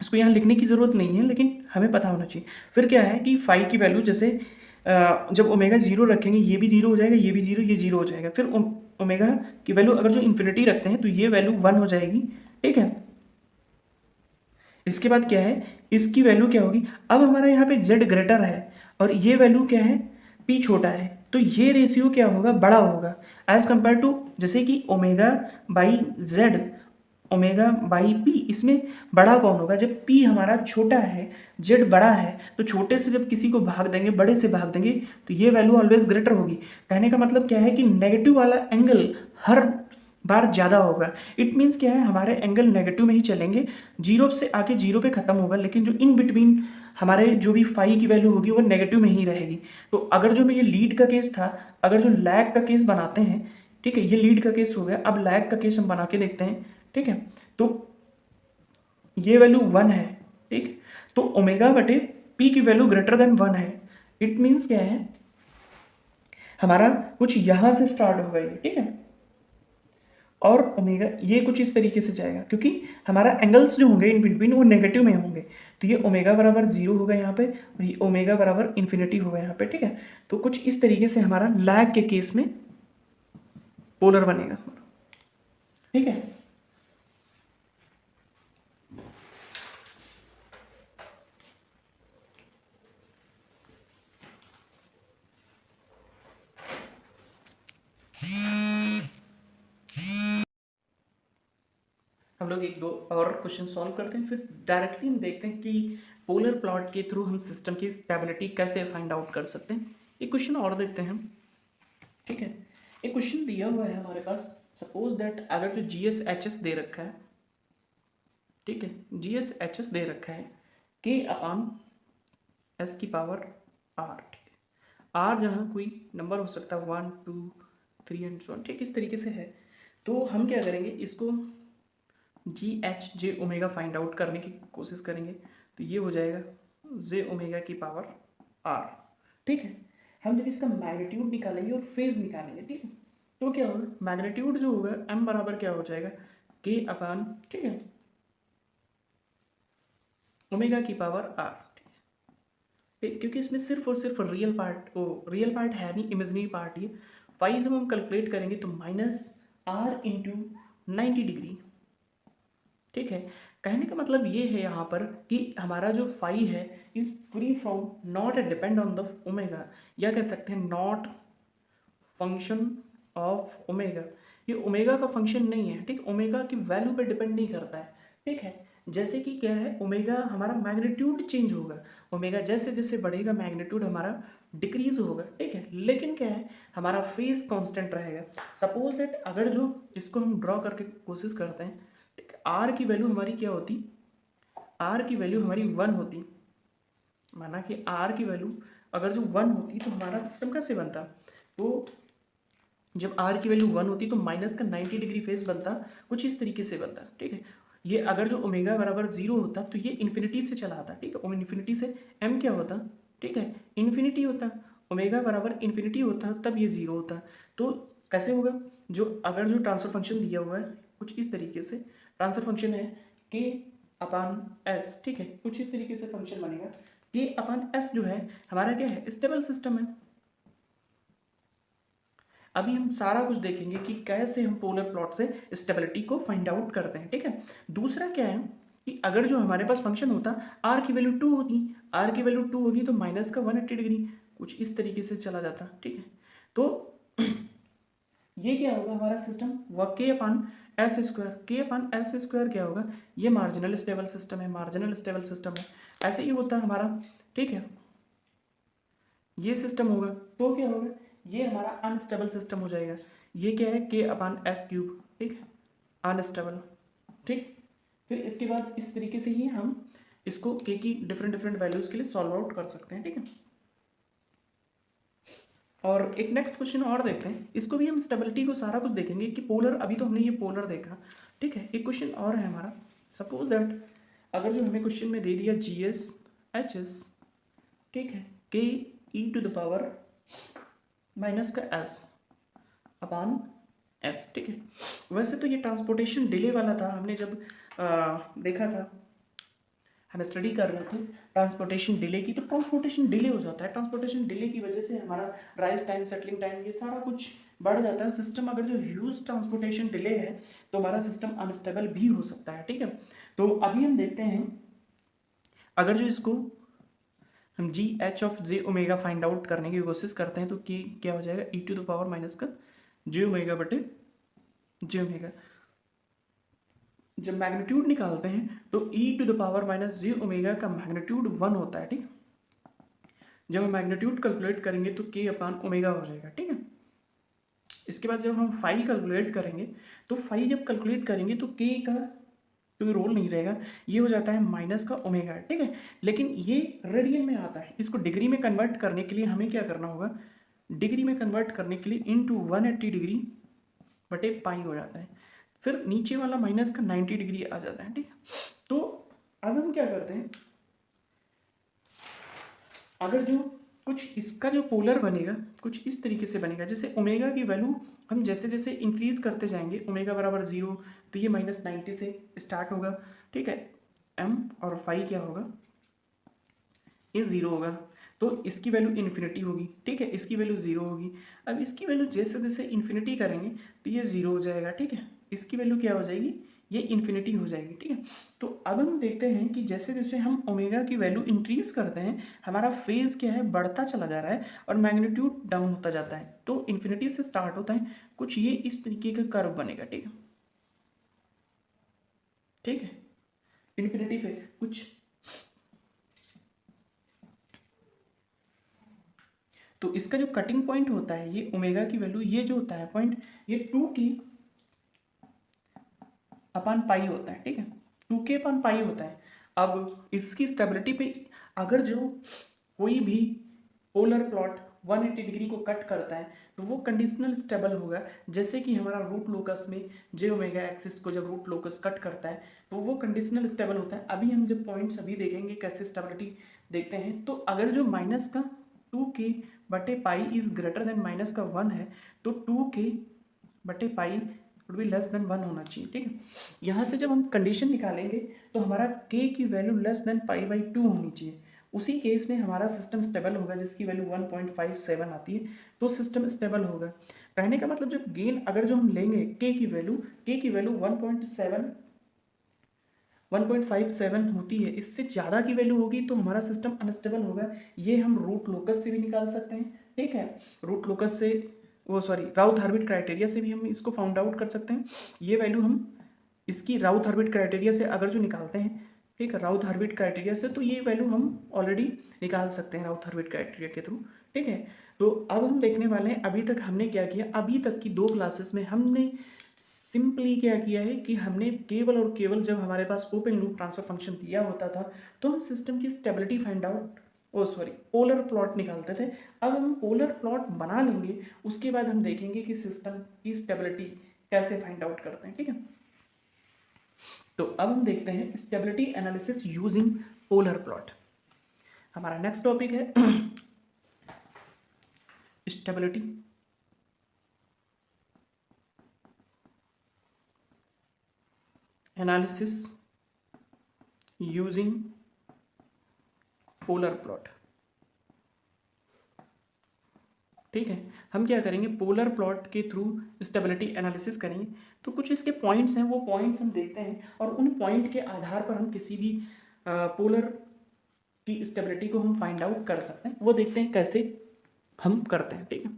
इसको यहाँ लिखने की ज़रूरत नहीं है लेकिन हमें पता होना चाहिए। फिर क्या है कि फाई की वैल्यू जैसे जब ओमेगा 0 रखेंगे ये भी 0 हो जाएगा, ये भी 0, ये 0 हो जाएगा। फिर ओमेगा की वैल्यू अगर जो इन्फिनिटी रखते हैं तो ये वैल्यू 1 हो जाएगी, ठीक है। इसके बाद क्या है, इसकी वैल्यू क्या होगी, अब हमारा यहाँ पे जेड ग्रेटर है और ये वैल्यू क्या है, पी छोटा है, तो ये रेशियो क्या होगा, बड़ा होगा एज कंपेयर टू जैसे कि omega by Z omega by P. इसमें बड़ा कौन होगा, जब पी हमारा छोटा है जेड बड़ा है तो छोटे से जब किसी को भाग देंगे बड़े से भाग देंगे तो ये वैल्यू ऑलवेज ग्रेटर होगी। कहने का मतलब क्या है कि नेगेटिव वाला एंगल हर बार ज़्यादा होगा। इट मीन्स क्या है, हमारे एंगल नेगेटिव में ही चलेंगे, 0 से आके 0 पे ख़त्म होगा, लेकिन जो इन बिटवीन हमारे जो भी फाई की वैल्यू होगी वो नेगेटिव में ही रहेगी। तो अगर जो ये लीड का केस था, अगर जो लैग का केस बनाते हैं, ठीक है, ये लीड का केस हो गया। अब लैग का केस हम बना के देखते हैं, ठीक है। तो ये वैल्यू 1 है, ठीक, तो ओमेगा बटे पी की वैल्यू ग्रेटर देन 1 है। इट मीन्स क्या है, हमारा कुछ यहाँ से स्टार्ट होगा ये, ठीक है, और ओमेगा ये कुछ इस तरीके से जाएगा, क्योंकि हमारा एंगल्स जो होंगे इन बिटवीन वो नेगेटिव में होंगे, तो ये ओमेगा बराबर 0 होगा यहाँ पे, और ये ओमेगा बराबर इन्फिनिटी होगा यहाँ पे, ठीक है। तो कुछ इस तरीके से हमारा लैग के केस में पोलर बनेगा, ठीक है। हम लोग एक दो और क्वेश्चन सॉल्व करते हैं, फिर डायरेक्टली हम देखते हैं कि पोलर प्लॉट के थ्रू हम सिस्टम की स्टेबिलिटी कैसे फाइंड आउट कर सकते हैं। एक क्वेश्चन और देखते हैं हम, ठीक है। एक क्वेश्चन दिया हुआ है हमारे पास, सपोज दैट अगर जो जी एस एच एस दे रखा है, ठीक है, जी एस एच एस दे रखा है के अपॉन एस की पावर आर, ठीक है। आर जहाँ कोई नंबर हो सकता है 1 2 3 एंड सो ऑन, ठीक, इस तरीके से है। तो हम क्या करेंगे, इसको जी H J omega find out करने की कोशिश करेंगे, तो ये हो जाएगा जे ओमेगा की पावर आर, ठीक है। हम जब इसका मैग्नीट्यूड निकालेंगे और फेज निकालेंगे, ठीक है, तो क्या होगा, मैग्नीट्यूड जो होगा एम बराबर क्या हो जाएगा, के अपान, ठीक है, ओमेगा की पावर आर, ठीक है। क्योंकि इसमें सिर्फ और सिर्फ रियल पार्ट है नहीं, इमेजिनरी पार्ट ही। फाई जब हम कैलकुलेट करेंगे तो माइनस आर इंटू 90 डिग्री, ठीक है। कहने का मतलब ये है यहाँ पर कि हमारा जो फाई है is free from not depend on the omega, या कह सकते हैं नॉट फंक्शन ऑफ ओमेगा। ये ओमेगा का फंक्शन नहीं है, ठीक, ओमेगा की वैल्यू पे डिपेंड नहीं करता है, ठीक है। जैसे कि क्या है, ओमेगा हमारा मैग्नीट्यूड चेंज होगा, ओमेगा जैसे जैसे बढ़ेगा मैग्नीट्यूड हमारा डिक्रीज होगा, ठीक है, लेकिन क्या है, हमारा फेस कांस्टेंट रहेगा। सपोज दैट अगर जो इसको हम ड्रॉ करके कोशिश करते हैं, ठीक, आर की वैल्यू हमारी क्या होती, आर की वैल्यू हमारी 1 होती, माना कि आर की वैल्यू अगर जो 1 होती तो हमारा सिस्टम कैसे बनता, तो जब आर की वैल्यू 1 होती तो माइनस का 90 डिग्री फेस बनता, कुछ इस तरीके से बनता, ठीक है। ये अगर जो ओमेगा बराबर 0 होता तो ये इन्फिनिटी से चला आता, ठीक है, इन्फिनिटी से एम क्या होता, ठीक है, इन्फिनिटी होता, ओमेगा बराबर इन्फिनिटी होता तब ये 0 होता। तो कैसे होगा, जो अगर जो ट्रांसफर फंक्शन दिया हुआ है कुछ इस तरीके से, ट्रांसफर फंक्शन है के अपान एस, ठीक है, कुछ इस तरीके से फंक्शन बनेगा। के अपान एस जो है हमारा क्या है, स्टेबल सिस्टम है। अभी हम सारा कुछ देखेंगे कि कैसे हम पोलर प्लॉट से स्टेबिलिटी को फाइंड आउट करते हैं, ठीक है। दूसरा क्या है कि अगर जो हमारे पास फंक्शन होता आर की वैल्यू 2 होती, आर की वैल्यू 2 होगी तो माइनस का 180 डिग्री कुछ इस तरीके से चला जाता, ठीक है। तो ये क्या होगा, हमारा सिस्टम वह के अपान एस स्क्वायर, के अपान एस स्क्वायर क्या होगा, ये मार्जिनल स्टेबल सिस्टम है, मार्जिनल स्टेबल सिस्टम है, ऐसे ही होता है हमारा, ठीक है। ये सिस्टम होगा तो क्या होगा, ये हमारा अनस्टेबल सिस्टम हो जाएगा। ये क्या है, के अपान एस क्यूब, ठीक है, अनस्टेबल, ठीक। फिर इसके बाद इस तरीके से ही हम इसको के की डिफरेंट डिफरेंट वैल्यूज के लिए सॉल्व आउट कर सकते हैं, ठीक है। और एक नेक्स्ट क्वेश्चन और देखते हैं, इसको भी हम स्टेबिलिटी को सारा कुछ देखेंगे कि पोलर, अभी तो हमने ये पोलर देखा, ठीक है। एक क्वेश्चन और है हमारा, सपोज दैट अगर जो हमें क्वेश्चन में दे दिया जी एस एच एस, ठीक है, के ई टू द पावर माइनस का एस अपान एस, ठीक है। वैसे तो ये ट्रांसपोर्टेशन डिले वाला था, हमने जब देखा था, हम स्टडी कर रहे थे ट्रांसपोर्टेशन डिले की, तो ट्रांसपोर्टेशन डिले हो जाता है, ट्रांसपोर्टेशन डिले की वजह से हमारा राइज टाइम, सेटलिंग टाइम, ये सारा कुछ बढ़ जाता है सिस्टम। अगर जो ह्यूज ट्रांसपोर्टेशन डिले है तो हमारा सिस्टम अनस्टेबल भी हो सकता है, ठीक है। तो अभी हम देखते हैं, अगर जो इसको हम जी H of J omega find out करने की कोशिश करते हैं तो कि क्या हो जाएगा, ई टू द पावर माइनस का जे ओमेगा बटे जे ओमेगा। जब मैग्नीट्यूड निकालते हैं तो E to the power minus J omega का मैग्नीट्यूड 1 होता है, ठीक। जब हम मैग्नीट्यूड कैलकुलेट करेंगे तो के अपान ओमेगा हो जाएगा, ठीक है। इसके बाद जब हम फाई कैलकुलेट करेंगे तो फाई जब कैलकुलेट करेंगे तो के का कोई रोल नहीं रहेगा, ये हो जाता है माइनस का ओमेगा, ठीक है। लेकिन ये रेडियन में आता है, इसको डिग्री में कन्वर्ट करने के लिए हमें क्या करना होगा, डिग्री में कन्वर्ट करने के लिए इंटू 180 डिग्री बटे पाई हो जाता है, फिर नीचे वाला माइनस का 90 डिग्री आ जाता है, ठीक है। तो अब हम क्या करते हैं, अगर जो कुछ इसका जो पोलर बनेगा कुछ इस तरीके से बनेगा, जैसे ओमेगा की वैल्यू हम जैसे जैसे इंक्रीज करते जाएंगे, ओमेगा बराबर 0 तो ये -90 से स्टार्ट होगा, ठीक है। एम और फाई क्या होगा, ये 0 होगा, तो इसकी वैल्यू इन्फिनिटी होगी, ठीक है, इसकी वैल्यू 0 होगी। अब इसकी वैल्यू जैसे जैसे इन्फिनिटी करेंगे तो ये 0 हो जाएगा, ठीक है, इसकी वैल्यू क्या हो जाएगी, ये इन्फिनिटी हो जाएगी, ठीक है। तो अब हम देखते हैं कि जैसे जैसे हम ओमेगा की वैल्यू इंक्रीज करते हैं हमारा फेज क्या है, बढ़ता चला जा रहा है और मैग्नीट्यूड डाउन होता जाता है। तो इन्फिनिटी से स्टार्ट होता है, कुछ ये इस तरीके का कर्व बनेगा, ठीक है, ठीक है, इन्फिनिटी पे कुछ, तो इसका जो कटिंग पॉइंट होता है ये ओमेगा की वैल्यू, ये जो होता है पॉइंट, ये 2k/पाई होता है, ठीक है, 2k/पाई होता है। अब इसकी स्टेबिलिटी पे अगर जो कोई भी पोलर प्लॉट 180 डिग्री को कट करता है तो वो कंडीशनल स्टेबल होगा, जैसे कि हमारा रूट लोकस में जे ओमेगा एक्सिस को जब रूट लोकस कट करता है तो वो कंडीशनल स्टेबल होता है। अभी हम जब पॉइंट्स अभी देखेंगे कैसे स्टेबिलिटी देखते हैं, तो अगर जो माइनस का 2k/पाई इज ग्रेटर देन माइनस का 1 है तो 2k/पाई वुड बी लेस देन 1 होना चाहिए, ठीक है। यहाँ से जब हम कंडीशन निकालेंगे तो हमारा k की वैल्यू लेस देन पाई/2 होनी चाहिए, उसी केस में हमारा सिस्टम स्टेबल होगा, जिसकी वैल्यू 1.57 आती है, तो सिस्टम स्टेबल होगा। कहने का मतलब जब गेन अगर जो हम लेंगे k की वैल्यू 1.57 होती है, इससे ज़्यादा की वैल्यू होगी तो हमारा सिस्टम अनस्टेबल होगा। ये हम रूट लोकस से भी निकाल सकते हैं, ठीक है, रूट लोकस से राउथ हार्विट क्राइटेरिया से भी हम इसको फाउंड आउट कर सकते हैं। ये वैल्यू हम इसकी राउथ हार्विट क्राइटेरिया से अगर जो निकालते हैं, ठीक है, राउथ हार्विट क्राइटेरिया से, तो ये वैल्यू हम ऑलरेडी निकाल सकते हैं राउथ हार्विट क्राइटेरिया के थ्रू, ठीक है। तो अब हम देखने वाले हैं अभी तक हमने क्या किया, अभी तक की 2 क्लासेस में हमने सिंपली क्या किया है कि हमने केवल और केवल जब हमारे पास ओपन लूप ट्रांसफर फंक्शन दिया होता था तो हम सिस्टम की stability find out polar plot निकालते थे। अब हम पोलर प्लॉट बना लेंगे, उसके बाद हम देखेंगे कि सिस्टम की स्टेबिलिटी कैसे फाइंड आउट करते हैं, ठीक है। तो अब हम देखते हैं stability analysis using polar plot. हमारा नेक्स्ट टॉपिक है stability analysis using polar plot, ठीक है। हम क्या करेंगे, पोलर प्लॉट के थ्रू स्टेबिलिटी एनालिसिस करेंगे। तो कुछ इसके पॉइंट्स हैं, वो पॉइंट्स हम देखते हैं और उन पॉइंट के आधार पर हम किसी भी पोलर की स्टेबिलिटी को हम फाइंड आउट कर सकते हैं। वो देखते हैं कैसे हम करते हैं, ठीक है,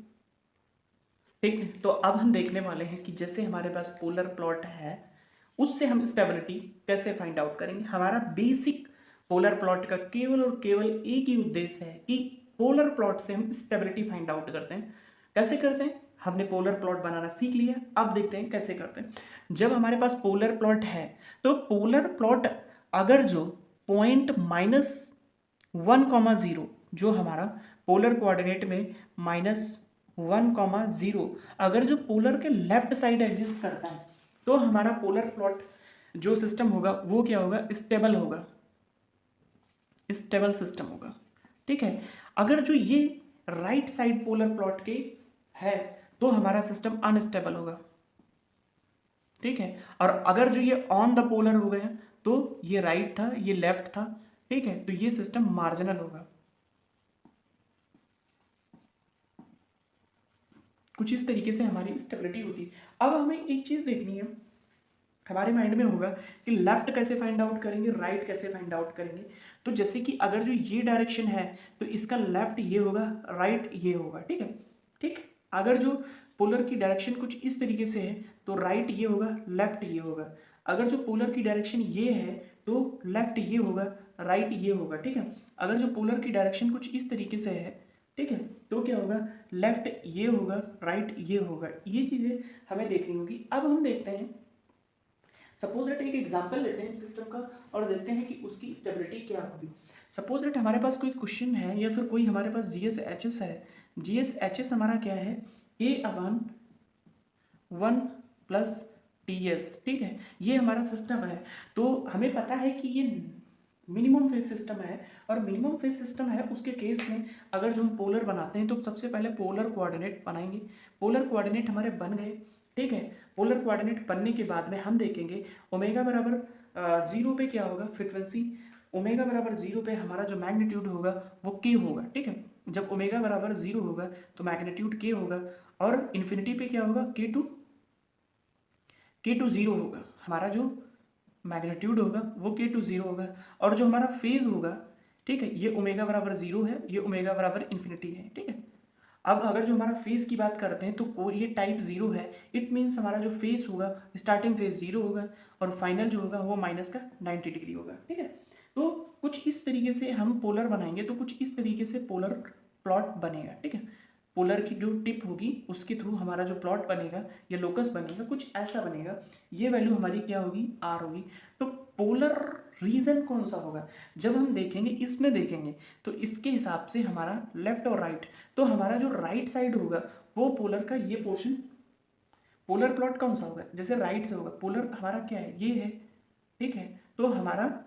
ठीक है। तो अब हम देखने वाले हैं कि जैसे हमारे पास पोलर प्लॉट है उससे हम स्टेबिलिटी कैसे फाइंड आउट करेंगे। हमारा बेसिक पोलर प्लॉट का केवल और केवल एक ही उद्देश्य है कि पोलर प्लॉट से हम स्टेबिलिटी फाइंड आउट करते हैं। कैसे करते हैं, हमने पोलर प्लॉट बनाना सीख लिया, अब देखते हैं कैसे करते हैं। जब हमारे पास पोलर प्लॉट है तो पोलर प्लॉट अगर जो पॉइंट -1,0 जो हमारा पोलर कोऑर्डिनेट में -1,0 अगर जो पोलर के लेफ्ट साइड एग्जिस्ट करता है तो हमारा पोलर प्लॉट जो सिस्टम होगा वो क्या होगा, स्टेबल होगा, स्टेबल सिस्टम होगा, ठीक है। अगर जो ये राइट साइड पोलर प्लॉट के है तो हमारा सिस्टम अनस्टेबल होगा, ठीक है। और अगर जो ये ऑन द पोलर हो गया तो ये राइट था ये लेफ्ट था, ठीक है, तो ये सिस्टम मार्जिनल होगा। कुछ इस तरीके से हमारी स्टेबिलिटी होती है। अब हमें एक चीज देखनी है, हमारे माइंड में होगा कि लेफ्ट कैसे फाइंड आउट करेंगे, राइट कैसे फाइंड आउट करेंगे। तो जैसे कि अगर जो ये डायरेक्शन है तो इसका लेफ्ट ये होगा, राइट ये होगा, ठीक है, ठीक। अगर जो पोलर की डायरेक्शन कुछ इस तरीके से है तो राइट ये होगा, लेफ्ट ये होगा। अगर जो पोलर की डायरेक्शन ये है तो लेफ्ट ये होगा, राइट ये होगा, ठीक है। अगर जो पोलर की डायरेक्शन कुछ इस तरीके से है, ठीक है, तो क्या होगा, लेफ्ट ये होगा, राइट ये होगा। ये चीजें हमें देखनी होगी। अब हम देखते हैं, सपोज दैट एक एग्जांपल लेते हैं सिस्टम का और देखते हैं कि उसकी स्टेबिलिटी क्या होगी। सपोज दैट हमारे पास कोई क्वेश्चन है या फिर कोई हमारे पास GSHS है। GSHS हमारा क्या है, K/1 + TS, ठीक है, ये हमारा सिस्टम है। तो हमें पता है कि ये मिनिमम फेज सिस्टम है, और मिनिमम फेज सिस्टम है उसके केस में अगर जो हम पोलर बनाते हैं तो सबसे पहले पोलर कोऑर्डिनेट बनाएंगे। पोलर कोऑर्डिनेट हमारे बन गए, ठीक है। पोलर कोऑर्डिनेट बनने के बाद में हम देखेंगे ओमेगा बराबर 0 पे क्या होगा, फ्रीक्वेंसी ओमेगा बराबर 0 पे हमारा जो मैग्नीट्यूड होगा वो के होगा, ठीक है। जब ओमेगा बराबर 0 होगा तो मैग्नीट्यूड के होगा, और इन्फिनिटी पे क्या होगा, के टू 0 होगा, हमारा जो मैग्नीट्यूड होगा वो के टू 0 होगा, और जो हमारा फेज होगा, ठीक है, ये ओमेगा बराबर 0 है, ये ओमेगा बराबर इन्फिनिटी है, ठीक है। अब अगर जो हमारा फेज की बात करते हैं तो ये टाइप 0 है, इट मीन्स हमारा जो फेज होगा स्टार्टिंग फेज 0 होगा और फाइनल जो होगा वो माइनस का 90 डिग्री होगा, ठीक है। तो कुछ इस तरीके से हम पोलर बनाएंगे, तो कुछ इस तरीके से पोलर प्लॉट बनेगा, ठीक है। पोलर की जो टिप होगी उसके थ्रू हमारा जो प्लॉट बनेगा या लोकस बनेगा कुछ ऐसा बनेगा, ये वैल्यू हमारी क्या होगी, आर होगी। तो पोलर रीजन कौन सा होगा, जब हम देखेंगे इसमें देखेंगे तो इसके हिसाब से हमारा लेफ्ट और राइट, तो हमारा जो राइट साइड होगा वो पोलर का ये पोर्शन, पोलर प्लॉट कौन सा होगा, जैसे राइट से होगा, पोलर हमारा क्या है, ये है, ठीक है। तो हमारा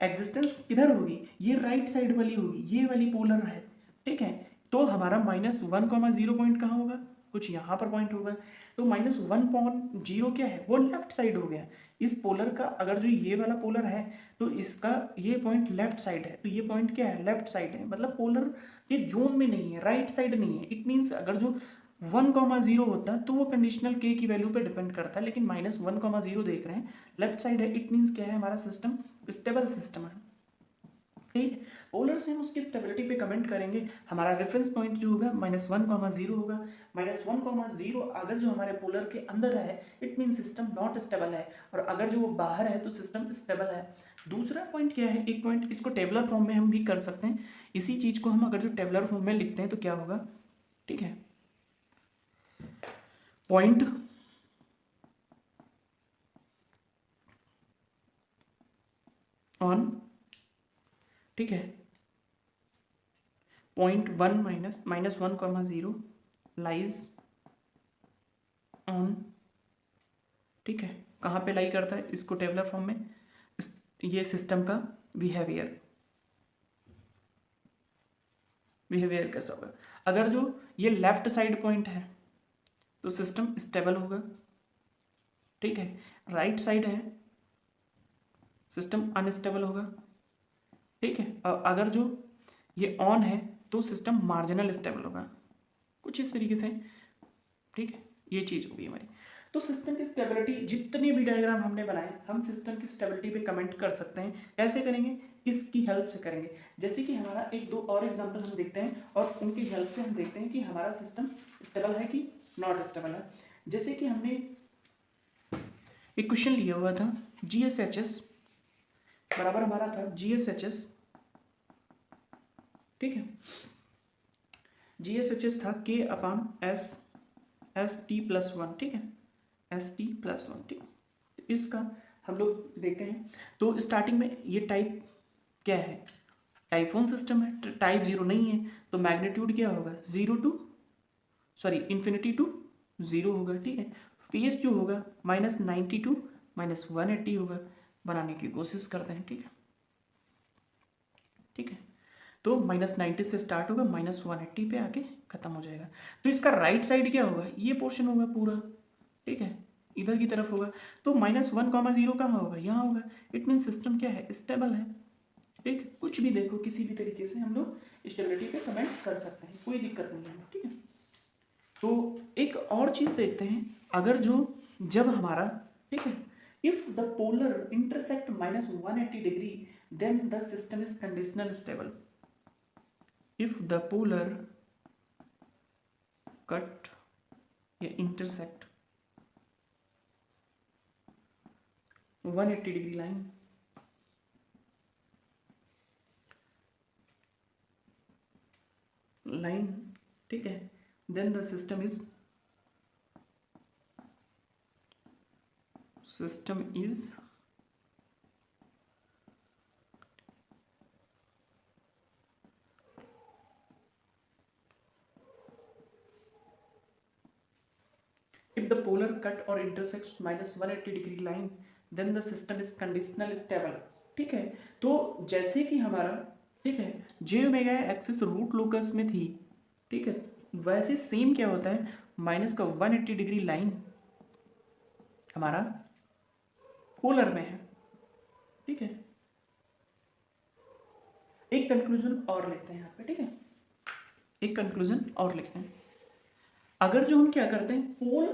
एग्जिस्टेंस इधर होगी, ये राइट साइड वाली होगी, ये वाली पोलर है, ठीक है। तो हमारा -1,0 पॉइंट कहाँ होगा, कुछ यहाँ पर पॉइंट होगा। तो -1,0 क्या है, वो लेफ्ट साइड हो गया इस पोलर का। अगर जो ये वाला पोलर है तो इसका ये पॉइंट लेफ्ट साइड है, तो ये पॉइंट क्या है, लेफ्ट साइड है, मतलब पोलर ये जोन में नहीं है, राइट साइड नहीं है। इट मीन्स अगर जो 1,0 होता तो वो कंडीशनल के की वैल्यू पे डिपेंड करता है, लेकिन -1,0 देख रहे हैं, लेफ्ट साइड है, इट मीन्स क्या है, हमारा सिस्टम स्टेबल सिस्टम है, ठीक है। पोलर से हम उसकी स्टेबिलिटी पे कमेंट करेंगे। हमारा रेफरेंस पॉइंट जो होगा -1,0 होगा। -1,0 अगर जो हमारे पोलर के अंदर है it mean system not stable है, और अगर जो वो बाहर है तो सिस्टम स्टेबल है। दूसरा पॉइंट क्या है, एक पॉइंट इसको टेबलर फॉर्म में हम भी कर सकते हैं, इसी चीज को हम अगर जो टेबलर फॉर्म में लिखते हैं तो क्या होगा, ठीक है, पॉइंट ऑन, ठीक है, .1 -1,0 लाइज ऑन, ठीक है, कहाँ पे लाई करता है, इसको टेबलर फॉर्म में, ये सिस्टम का बिहेवियर कैसा होगा। अगर जो ये लेफ्ट साइड पॉइंट है तो सिस्टम स्टेबल होगा, ठीक है। राइट साइड है सिस्टम अनस्टेबल होगा, ठीक है। और अगर जो ये ऑन है तो सिस्टम मार्जिनल स्टेबल होगा, कुछ इस तरीके से, ठीक है, ये चीज़ होगी हमारी। तो सिस्टम की स्टेबिलिटी, जितने भी डायग्राम हमने बनाए हम सिस्टम की स्टेबिलिटी पे कमेंट कर सकते हैं। कैसे करेंगे, इसकी हेल्प से करेंगे। जैसे कि हमारा एक दो और एग्जांपल हम देखते हैं और उनकी हेल्प से हम देखते हैं कि हमारा सिस्टम स्टेबल है कि नॉट स्टेबल है। जैसे कि हमने एक क्वेश्चन लिया हुआ था, GSHS बराबर हमारा था GSHS, ठीक है, GSHS था K/S/ST+1, ठीक है, ST+1, ठीक है। इसका हम लोग देखते हैं। तो स्टार्टिंग में ये टाइप क्या है, टाइप 1 सिस्टम है, टाइप 0 नहीं है, तो मैग्नीट्यूड क्या होगा, इन्फिनिटी टू 0 होगा, ठीक है। फेज जो होगा -90 टू -180 होगा। बनाने की कोशिश करते हैं, ठीक है, ठीक है। तो -90 से स्टार्ट होगा, -180 पे आके खत्म हो जाएगा। तो इसका राइट साइड क्या होगा, ये पोर्शन होगा पूरा, ठीक है, इधर की तरफ होगा। तो -1,0 कहाँ होगा, यहाँ होगा। इट मीन सिस्टम क्या है, स्टेबल है, ठीक। कुछ भी देखो, किसी भी तरीके से हम लोग स्टेबिलिटी पे कमेंट कर सकते हैं, कोई दिक्कत नहीं है, ठीक है। तो एक और चीज देखते हैं, अगर जो जब हमारा, ठीक है, if the polar intersect -180 degree then the system is conditional stable. If the polar cut या इंटरसेक्ट 180 डिग्री लाइन, ठीक है, then the system is if the polar cut or intersects -180 degree line then the system is conditional stable, ठीक है। तो जैसे कि हमारा, ठीक है, जे ओमेगा एक्सिस रूट लोकस में थी, ठीक है, वैसे सेम क्या होता है, माइनस का 180 डिग्री लाइन हमारा पोलर में है, ठीक है। एक कंक्लूजन और लिखते हैं यहाँ पे, ठीक है, एक कंक्लूजन और लिखते हैं। अगर जो हम क्या करते हैं, पोल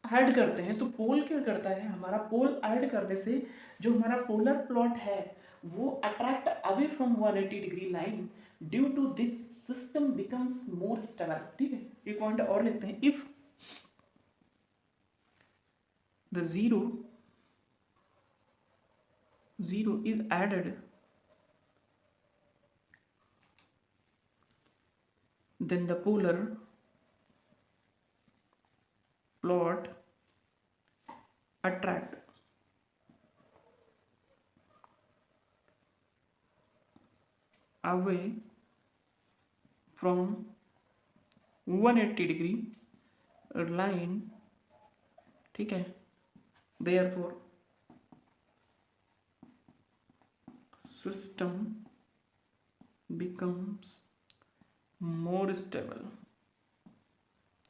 ऐड करते हैं, तो पोल क्या करता है, हमारा पोल ऐड करने से जो हमारा पोलर प्लॉट है वो attract away from 180 degree line, due to this system becomes more stable, ठीक है। एक पॉइंट और लिखते हैं, if the zero is added, then the polar plot attract away from 180 degree line, ठीक है। therefore system becomes more stable,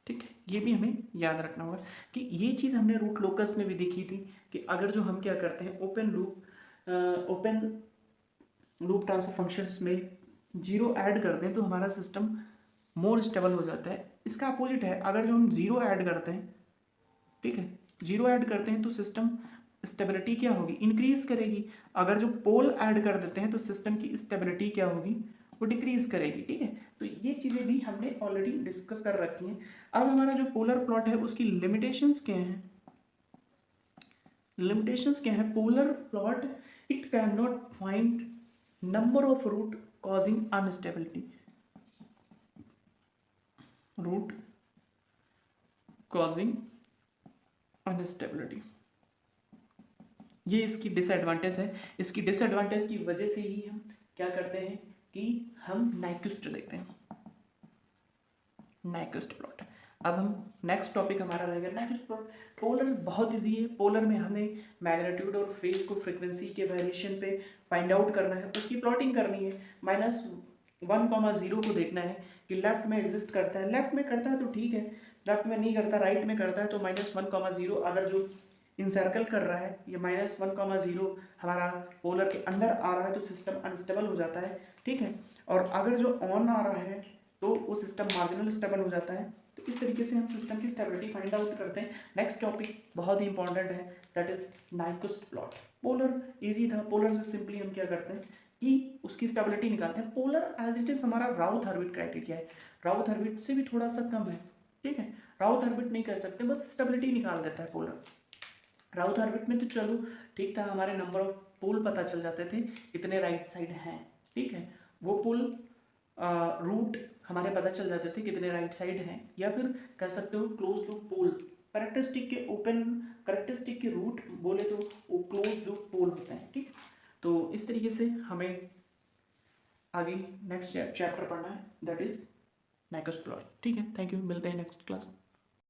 ठीक है। ये भी हमें याद रखना होगा कि ये चीज़ हमने रूट लोकस में भी देखी थी कि अगर जो हम क्या करते हैं, ओपन लूप ट्रांसफर फंक्शंस में जीरो ऐड करते हैं तो हमारा सिस्टम मोर स्टेबल हो जाता है। इसका अपोजिट है, अगर जो हम जीरो ऐड करते हैं, ठीक है, जीरो ऐड करते हैं तो सिस्टम स्टेबिलिटी क्या होगी, इंक्रीज करेगी। अगर जो पोल ऐड कर देते हैं तो सिस्टम की स्टेबिलिटी क्या होगी, वो डिक्रीज करेगी, ठीक है। तो ये चीज़ें भी हमने ऑलरेडी डिस्कस कर रखी हैं। अब हमारा जो पोलर प्लॉट है उसकी लिमिटेशंस क्या हैं, लिमिटेशंस क्या है, polar plot it can not find number of root causing instability, root causing instability, ये इसकी डिसएडवांटेज है। इसकी डिसएडवांटेज की वजह से ही हम क्या करते हैं कि हम नाइक्विस्ट देखते हैं, नाइक्विस्ट प्लॉट। अब हम नेक्स्ट टॉपिक हमारा रहेगा नाइक्विस्ट प्लॉट। पोलर बहुत इजी है, पोलर में हमें मैग्नीट्यूड और फेज को फ्रीक्वेंसी के वेरिएशन पे फाइंड आउट करना है, उसकी प्लॉटिंग करनी है। -1,0 को देखना है कि लेफ्ट में एग्जिस्ट करता है, लेफ्ट में करता है तो ठीक है, लेफ्ट में नहीं करता, राइट में करता है तो -1,0 अगर जो इंसर्कल कर रहा है ये -1,0 हमारा पोलर के अंदर आ रहा है तो सिस्टम अनस्टेबल हो जाता है, ठीक है। और अगर जो ऑन आ रहा है तो वो सिस्टम मार्जिनल स्टेबल हो जाता है। तो इस तरीके से हम सिस्टम की स्टेबिलिटी फाइंड आउट करते हैं। नेक्स्ट टॉपिक बहुत ही इंपॉर्टेंट है, that is Nyquist plot. Polar easy था, पोलर से सिंपली हम क्या करते हैं कि उसकी स्टेबिलिटी निकालते हैं। पोलर एज इट इज हमारा राउथ हर्विट क्राइटेरिया है, राउथ हर्विट से भी थोड़ा सा कम है, ठीक है। राउथ हर्विट नहीं कह सकते, बस स्टेबिलिटी निकाल देता है पोलर। राउथ हर्विट में तो चलो ठीक था, हमारे नंबर ऑफ पोल पता चल जाते थे, इतने राइट साइड हैं, ठीक है। वो पोल रूट हमारे पता चल जाते थे कितने राइट साइड हैं, या फिर कह सकते हो क्लोज लूप पोल। कैरेक्टरिस्टिक के ओपन कैरेक्टरिस्टिक के रूट बोले तो वो क्लोज लूप पोल होते हैं, ठीक। तो इस तरीके से हमें आगे नेक्स्ट चैप्टर पढ़ना है, दैट इज नाइक्विस्ट प्लॉट, ठीक है। थैंक यू, मिलते हैं नेक्स्ट क्लास।